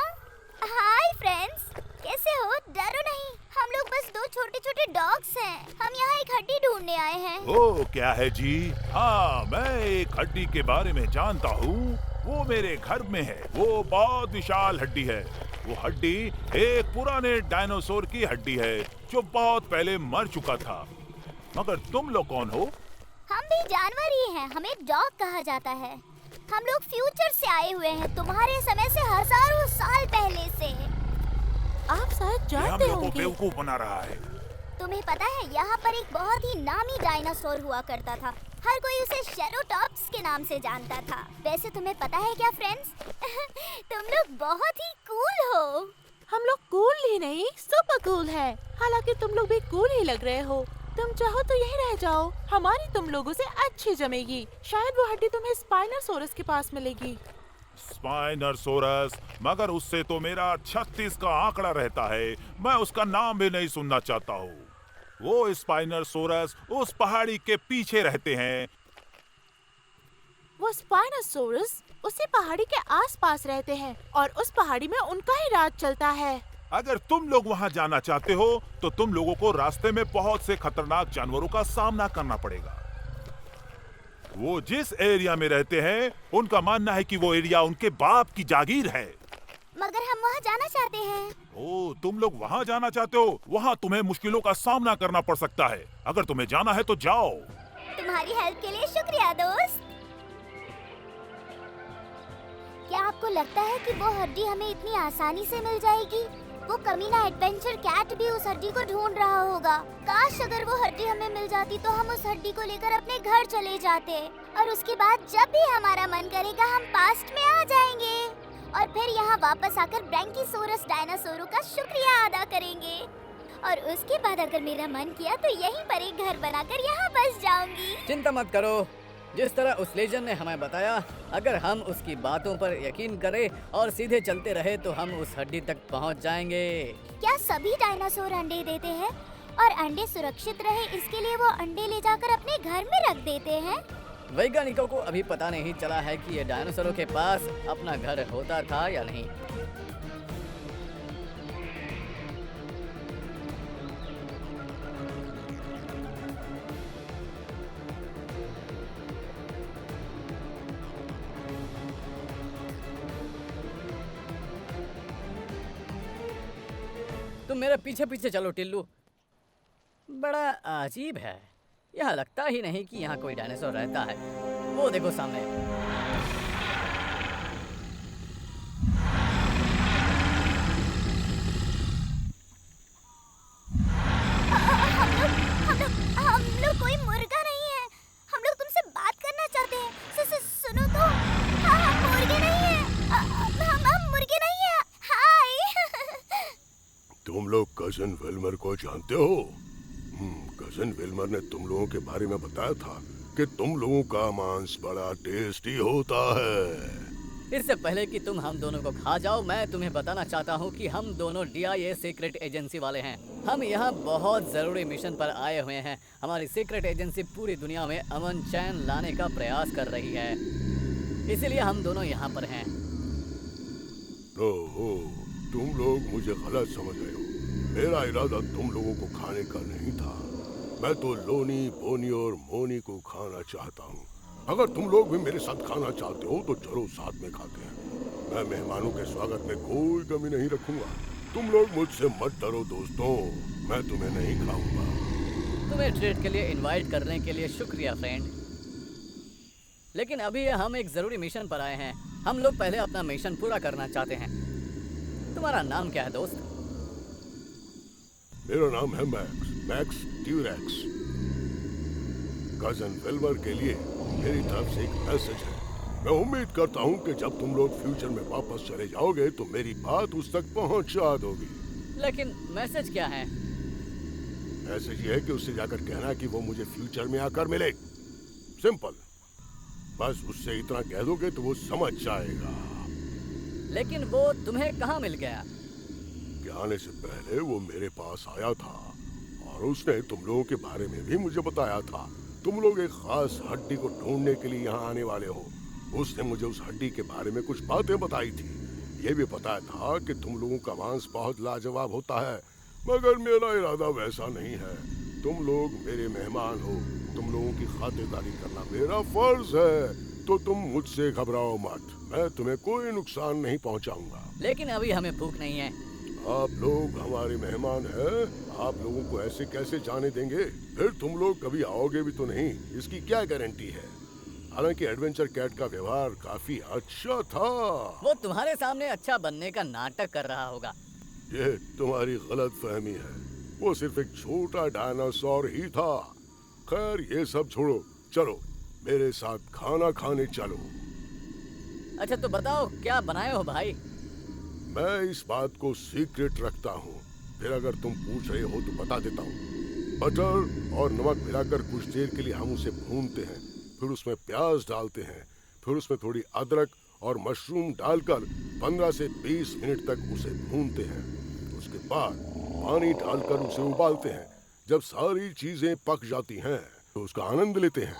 हाय फ्रेंड्स, कैसे हो? डरो नहीं, हम लोग बस 2 छोटे डॉग्स हैं। हम यहाँ एक हड्डी ढूंढने आए हैं। ओ, क्या है जी? हाँ, मैं एक हड्डी के बारे में जानता हूँ। वो मेरे घर में है। वो बहुत विशाल हड्डी है। वो हड्डी एक पुराने डायनासोर की हड्डी है जो बहुत पहले मर चुका था। मगर तुम लोग कौन हो? हम भी जानवर ही हैं। हमें डॉग कहा जाता है। हम लोग फ्यूचर से आए हुए हैं, तुम्हारे समय से हजारों साल पहले से। आप शायद जानते हम लोगों को होंगे। बेवकूफ बना रहा है। तुम्हें पता है, यहाँ पर एक बहुत ही नामी डायनासोर हुआ करता था। हर कोई उसे शेरोटॉप्स के नाम से जानता था। वैसे तुम्हें पता है क्या फ्रेंड्स? तुम लोग बहुत ही कूल हो। हम लोग कूल ही नहीं, सुपर कूल है। हालांकि तुम लोग भी कूल ही लग रहे हो। तुम चाहो तो यहीं रह जाओ, हमारी तुम लोगों से अच्छी जमेगी। शायद वो हड्डी तुम्हें स्पाइनोसोरस के पास मिलेगी। स्पाइनोसोरस? मगर उससे तो मेरा 36 का आंकड़ा रहता है। मैं उसका नाम भी नहीं सुनना चाहता हूँ। वो स्पाइनोसोरस उस पहाड़ी के पीछे रहते हैं। वो स्पाइनोसोरस उसी पहाड़ी के आसपास रहते हैं और उस पहाड़ी में उनका ही राज चलता है। अगर तुम लोग वहाँ जाना चाहते हो तो तुम लोगों को रास्ते में बहुत से खतरनाक जानवरों का सामना करना पड़ेगा। वो जिस एरिया में रहते हैं, उनका मानना है कि वो एरिया उनके बाप की जागीर है। मगर हम वहाँ जाना चाहते हैं। ओ, तुम लोग वहाँ जाना चाहते हो? वहाँ तुम्हें मुश्किलों का सामना करना पड़ सकता है। अगर तुम्हें जाना है तो जाओ। तुम्हारी हेल्प के लिए शुक्रिया दोस्त। क्या आपको लगता है कि वो हड्डी हमें इतनी आसानी से मिल जाएगी? वो कमीना एडवेंचर कैट भी उस हड्डी को ढूंढ रहा होगा। काश अगर वो हड्डी हमें मिल जाती तो हम उस हड्डी को लेकर अपने घर चले जाते और उसके बाद जब भी हमारा मन करेगा हम पास्ट में आ जाएंगे और फिर यहाँ वापस आकर ब्रैंकीसोरस डायनासोरों का शुक्रिया अदा करेंगे। और उसके बाद अगर मेरा मन किया तो यहीं पर एक घर बनाकर यहाँ बस जाऊंगी। चिंता मत करो, जिस तरह उस लेजेंड ने हमें बताया, अगर हम उसकी बातों पर यकीन करें और सीधे चलते रहे तो हम उस हड्डी तक पहुंच जाएंगे। क्या सभी डायनासोर अंडे देते हैं और अंडे सुरक्षित रहे इसके लिए वो अंडे ले जाकर अपने घर में रख देते हैं? वैज्ञानिकों को अभी पता नहीं चला है कि ये डायनासोरों के पास अपना घर होता था या नहीं। तुम मेरे पीछे पीछे चलो टिल्लू। बड़ा अजीब है, यह लगता ही नहीं कि यहाँ कोई डायनासोर रहता है। वो देखो सामने। हम लोग कोई मुर्गा नहीं है। हम लोग तुमसे बात करना चाहते हैं। सुनो तो। हम मुर्गे नहीं हैं। हम मुर्गे नहीं हैं। हाय। तुम लोग कजन विल्मर को जानते हो? कजन विल्मर ने तुम लोगों के बारे में बताया था कि तुम लोगों का मांस बड़ा टेस्टी होता है। इससे पहले कि तुम हम दोनों को खा जाओ, मैं तुम्हें बताना चाहता हूँ कि हम दोनों DIA सीक्रेट एजेंसी वाले हैं। हम यहाँ बहुत जरूरी मिशन पर आए हुए हैं। हमारी सीक्रेट एजेंसी पूरी दुनिया में अमन चैन लाने का प्रयास कर रही है, इसीलिए हम दोनों यहाँ पर हैं। ओहो, तुम लोग मुझे गलत समझ रहे हो। मेरा इरादा तुम लोगों को खाने का नहीं था। मैं तो लोनी, बोनी और मोनी को खाना चाहता हूँ। अगर तुम लोग भी मेरे साथ खाना चाहते हो तो चलो साथ में खाते हैं। मैं मेहमानों के स्वागत में कोई कमी नहीं रखूंगा। तुम लोग मुझसे मत डरो दोस्तों, मैं तुम्हें नहीं खाऊंगा। तुम्हें ट्रीट के लिए इनवाइट करने के लिए शुक्रिया फ्रेंड, लेकिन अभी हम एक जरूरी मिशन पर आए हैं। हम लोग पहले अपना मिशन पूरा करना चाहते हैं। तुम्हारा नाम क्या है दोस्त? मेरा नाम है मैक्स ट्यूरेक्स। कजन विल्मर के लिए मेरी तरफ से एक मैसेज है। मैं उम्मीद करता हूँ कि जब तुम लोग फ्यूचर में वापस चले जाओगे तो मेरी बात उस तक पहुँचा दोगी। लेकिन मैसेज क्या है? मैसेज ये है कि उससे जाकर कहना कि वो मुझे फ्यूचर में आकर मिले। सिंपल, बस उससे इतना कह दोगे तो वो समझ जाएगा। लेकिन वो तुम्हें कहाँ मिल गया? आने से पहले वो मेरे पास आया था और उसने तुम लोगों के बारे में भी मुझे बताया था। तुम लोग एक खास हड्डी को ढूंढने के लिए यहाँ आने वाले हो। उसने मुझे उस हड्डी के बारे में कुछ बातें बताई थी। ये भी बताया था कि तुम लोगों का मांस बहुत लाजवाब होता है, मगर मेरा इरादा वैसा नहीं है। तुम लोग मेरे मेहमान हो, तुम लोगों की खातिरदारी करना मेरा फर्ज है, तो तुम मुझसे घबराओ मत। मैं तुम्हें कोई नुकसान नहीं पहुँचाऊंगा। लेकिन अभी हमें भूख नहीं है। आप लोग हमारे मेहमान हैं, आप लोगों को ऐसे कैसे जाने देंगे? फिर तुम लोग कभी आओगे भी तो नहीं, इसकी क्या गारंटी है? हालांकि एडवेंचर कैट का व्यवहार काफी अच्छा था। वो तुम्हारे सामने अच्छा बनने का नाटक कर रहा होगा। ये तुम्हारी गलत फहमी है। वो सिर्फ एक छोटा डायनासोर ही था। खैर ये सब छोड़ो, चलो मेरे साथ खाना खाने चलो। अच्छा तो बताओ क्या बनाए हो भाई? मैं इस बात को सीक्रेट रखता हूँ, फिर अगर तुम पूछ रहे हो तो बता देता हूँ। बटर और नमक मिलाकर कुछ देर के लिए हम उसे भूनते हैं, फिर उसमें प्याज डालते हैं, फिर उसमें थोड़ी अदरक और मशरूम डालकर 15 से 20 मिनट तक उसे भूनते हैं। उसके बाद पानी डालकर उसे उबालते हैं। जब सारी चीजें पक जाती हैं तो उसका आनंद लेते हैं।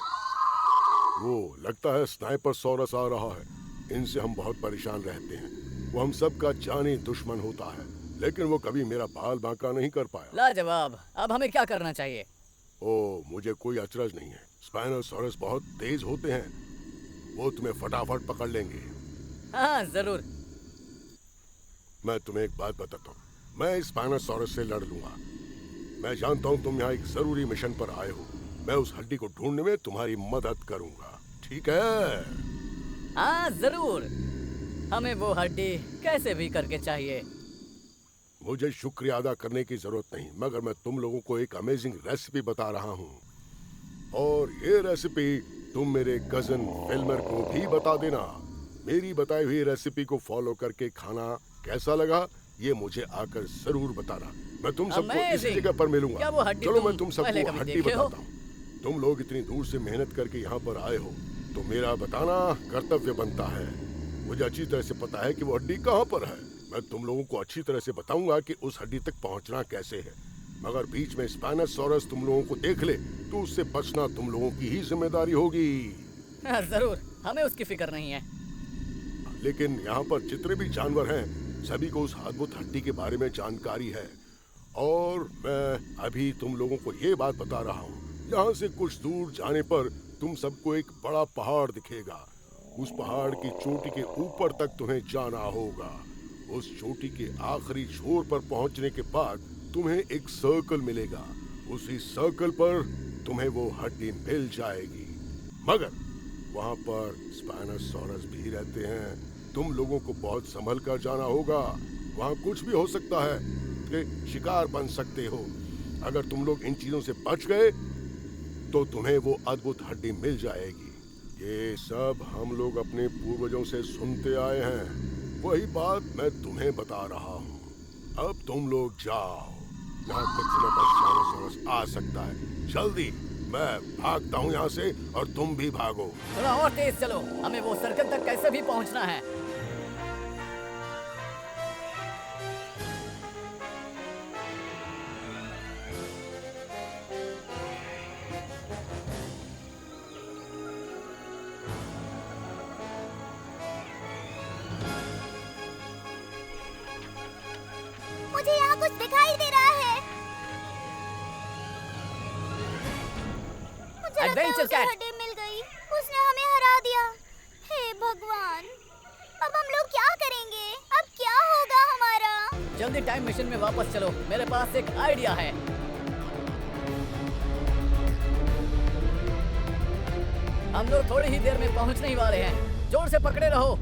वो लगता है स्नाइपर सॉरस आ रहा है। इनसे हम बहुत परेशान रहते हैं। वो हम सब का जानी दुश्मन होता है, लेकिन वो कभी मेरा बाल बांका नहीं कर पाया। लाजवाब। अब हमें क्या करना चाहिए? मुझे कोई अचरज नहीं है। स्पाइनोसॉरस बहुत तेज होते हैं, वो तुम्हें फटाफट पकड़ लेंगे। हाँ जरूर। मैं तुम्हें एक बात बताता हूँ, मैं स्पाइनोसॉरस से लड़ लूंगा। मैं जानता हूँ तुम यहाँ एक जरूरी मिशन पर आए हो। मैं उस हड्डी को ढूंढने में तुम्हारी मदद करूंगा, ठीक है? हाँ जरूर। हमें वो हड्डी कैसे भी करके चाहिए। मुझे शुक्रिया अदा करने की जरूरत नहीं, मगर मैं तुम लोगों को एक अमेजिंग रेसिपी बता रहा हूँ। और ये रेसिपी तुम मेरे कजन फिल्मर को भी बता देना। मेरी बताई हुई रेसिपी को फॉलो करके खाना कैसा लगा ये मुझे आकर जरूर बताना। मैं तुम सबको इसी जगह पर मिलूंगा। चलो मैं तुम सबको हड्डी बताता हूँ। तुम लोग इतनी दूर से मेहनत करके यहाँ पर आए हो तो मेरा बताना कर्तव्य बनता है। मुझे अच्छी तरह से पता है कि वो हड्डी कहाँ पर है। मैं तुम लोगों को अच्छी तरह से बताऊंगा कि उस हड्डी तक पहुँचना कैसे है, मगर बीच में स्पाइनोसॉरस तुम लोगों को देख ले तो उससे बचना तुम लोगों की ही जिम्मेदारी होगी। जरूर, हमें उसकी फिक्र नहीं है। लेकिन यहाँ पर जितने भी जानवर हैं सभी को उस अद्भुत हड्डी के बारे में जानकारी है। और मैं अभी तुम लोगों को ये बात बता रहा हूँ, यहाँ से कुछ दूर जाने पर तुम सबको एक बड़ा पहाड़ दिखेगा। उस पहाड़ की चोटी के ऊपर तक तुम्हें जाना होगा। उस चोटी के आखिरी छोर पर पहुंचने के बाद तुम्हें एक सर्कल मिलेगा। उसी सर्कल पर तुम्हें वो हड्डी मिल जाएगी, मगर वहां पर स्पाइनोसॉरस भी रहते हैं। तुम लोगों को बहुत संभल कर जाना होगा। वहां कुछ भी हो सकता है कि शिकार बन सकते हो। अगर तुम लोग इन चीजों से बच गए तो तुम्हें वो अद्भुत हड्डी मिल जाएगी। ये सब हम लोग अपने पूर्वजों से सुनते आए हैं। वही बात मैं तुम्हें बता रहा हूँ। अब तुम लोग जाओ, यहाँ तक समय पर स्पाइनोसॉरस आ सकता है। जल्दी, मैं भागता हूँ यहाँ से और तुम भी भागो। थोड़ा और तेज चलो, हमें वो सर्कल तक कैसे भी पहुँचना है। मुझे यहाँ कुछ दिखाई दे रहा है। मुझे लगता है उसे हड्डी मिल गई। उसने हमें हरा दिया। हे भगवान, अब हम लोग क्या करेंगे? अब क्या होगा हमारा? जल्दी टाइम मशीन में वापस चलो, मेरे पास एक आइडिया है। हम लोग थोड़ी ही देर में पहुंचने ही वाले हैं। जोर से पकड़े रहो।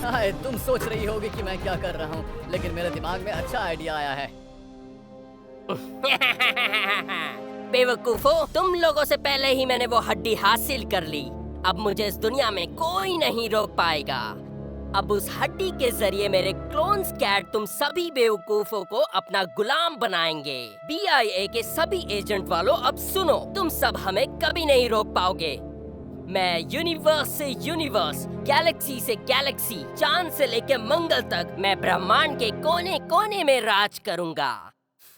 हाय, तुम सोच रही होगी कि मैं क्या कर रहा हूँ, लेकिन मेरे दिमाग में अच्छा आइडिया आया है। बेवकूफो, तुम लोगों से पहले ही मैंने वो हड्डी हासिल कर ली। अब मुझे इस दुनिया में कोई नहीं रोक पाएगा। अब उस हड्डी के जरिए मेरे क्लोन स्कैट तुम सभी बेवकूफों को अपना गुलाम बनाएंगे। BIA के सभी एजेंट वालों, अब सुनो, तुम सब हमें कभी नहीं रोक पाओगे। मैं यूनिवर्स से यूनिवर्स, गैलेक्सी से गैलेक्सी, चांद से लेकर मंगल तक मैं ब्रह्मांड के कोने कोने में राज करूंगा।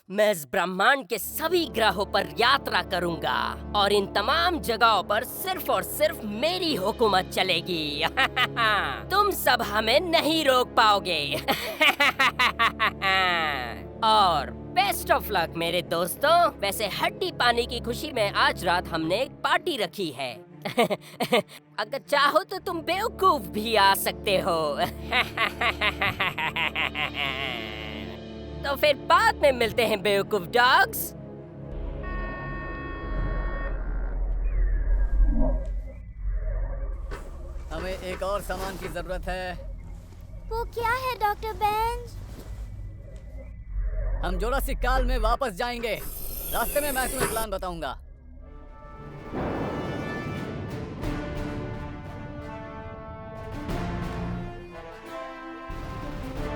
मैं इस ब्रह्मांड के सभी ग्रहों पर यात्रा करूंगा और इन तमाम जगहों पर सिर्फ और सिर्फ मेरी हुकूमत चलेगी। तुम सब हमें नहीं रोक पाओगे। और बेस्ट ऑफ लक मेरे दोस्तों। वैसे हड्डी पाने की खुशी में आज रात हमने एक पार्टी रखी है। अगर चाहो तो तुम बेवकूफ भी आ सकते हो। तो फिर बाद में मिलते हैं बेवकूफ डॉग्स। हमें एक और सामान की जरूरत है। वो क्या है डॉक्टर बेंज? हम जुरासिक काल में वापस जाएंगे। रास्ते में मैं तुम्हें प्लान बताऊंगा।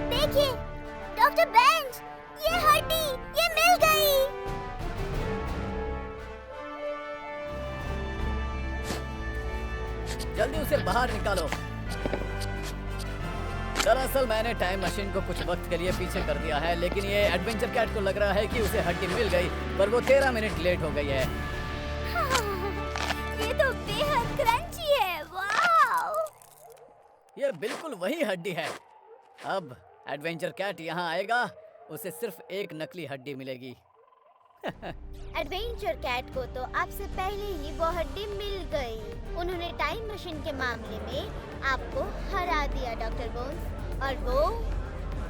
देखिए डॉक्टर बेंज, ये हड्डी, ये मिल गई। जल्दी उसे बाहर निकालो। दरअसल मैंने टाइम मशीन को कुछ वक्त के लिए पीछे कर दिया है, लेकिन ये एडवेंचर कैट को लग रहा है कि उसे हड्डी मिल गई, पर वो 13 मिनट लेट हो गई है। ये तो बेहद क्रंची है। वाव! ये बिल्कुल वही हड्डी है। अब एडवेंचर कैट यहाँ आएगा, उसे सिर्फ एक नकली हड्डी मिलेगी। एडवेंचर कैट को तो आपसे पहले ही वो हड्डी मिल गई। उन्होंने टाइम मशीन के मामले में आपको हरा दिया डॉक्टर बोन्स, और वो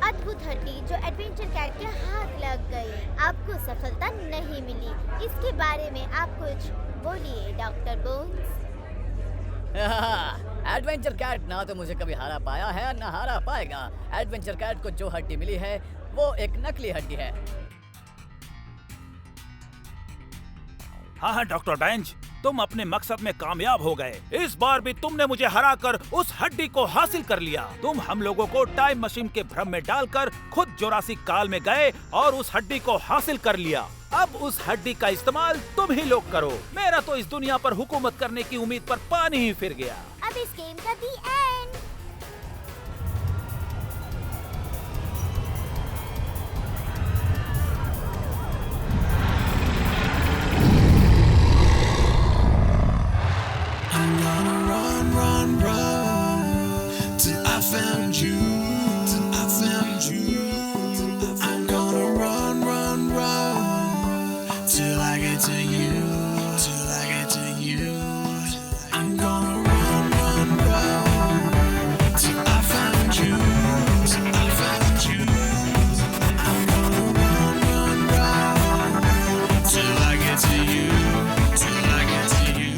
अद्भुत अद्भुत हड्डी जो एडवेंचर कैट के हाथ लग गई। आपको सफलता नहीं मिली। इसके बारे में आप कुछ बोलिए डॉक्टर बोन्स। एडवेंचर कैट ना तो मुझे कभी हारा पाया है ना हारा पाएगा। एडवेंचर कैट को जो हड्डी मिली है वो एक नकली हड्डी है। हाँ डॉक्टर बेंच, तुम अपने मकसद में कामयाब हो गए। इस बार भी तुमने मुझे हराकर उस हड्डी को हासिल कर लिया। तुम हम लोगों को टाइम मशीन के भ्रम में डालकर खुद जुरासिक काल में गए और उस हड्डी को हासिल कर लिया। अब उस हड्डी का इस्तेमाल तुम ही लोग करो। मेरा तो इस दुनिया पर हुकूमत करने की उम्मीद पर पानी ही फिर गया। अब इस गेम का दी and. I'm gonna run, run, run till I found you, till I found you. I'm gonna run, run, run till I get to you, till I get to you. I'm gonna run, run, run till I found you, till I found you. I'm gonna run, run, run till I get to you, till I get to you.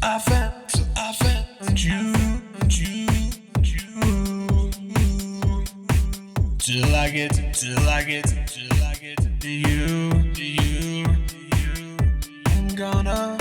I found you, till I get to you. I'm gonna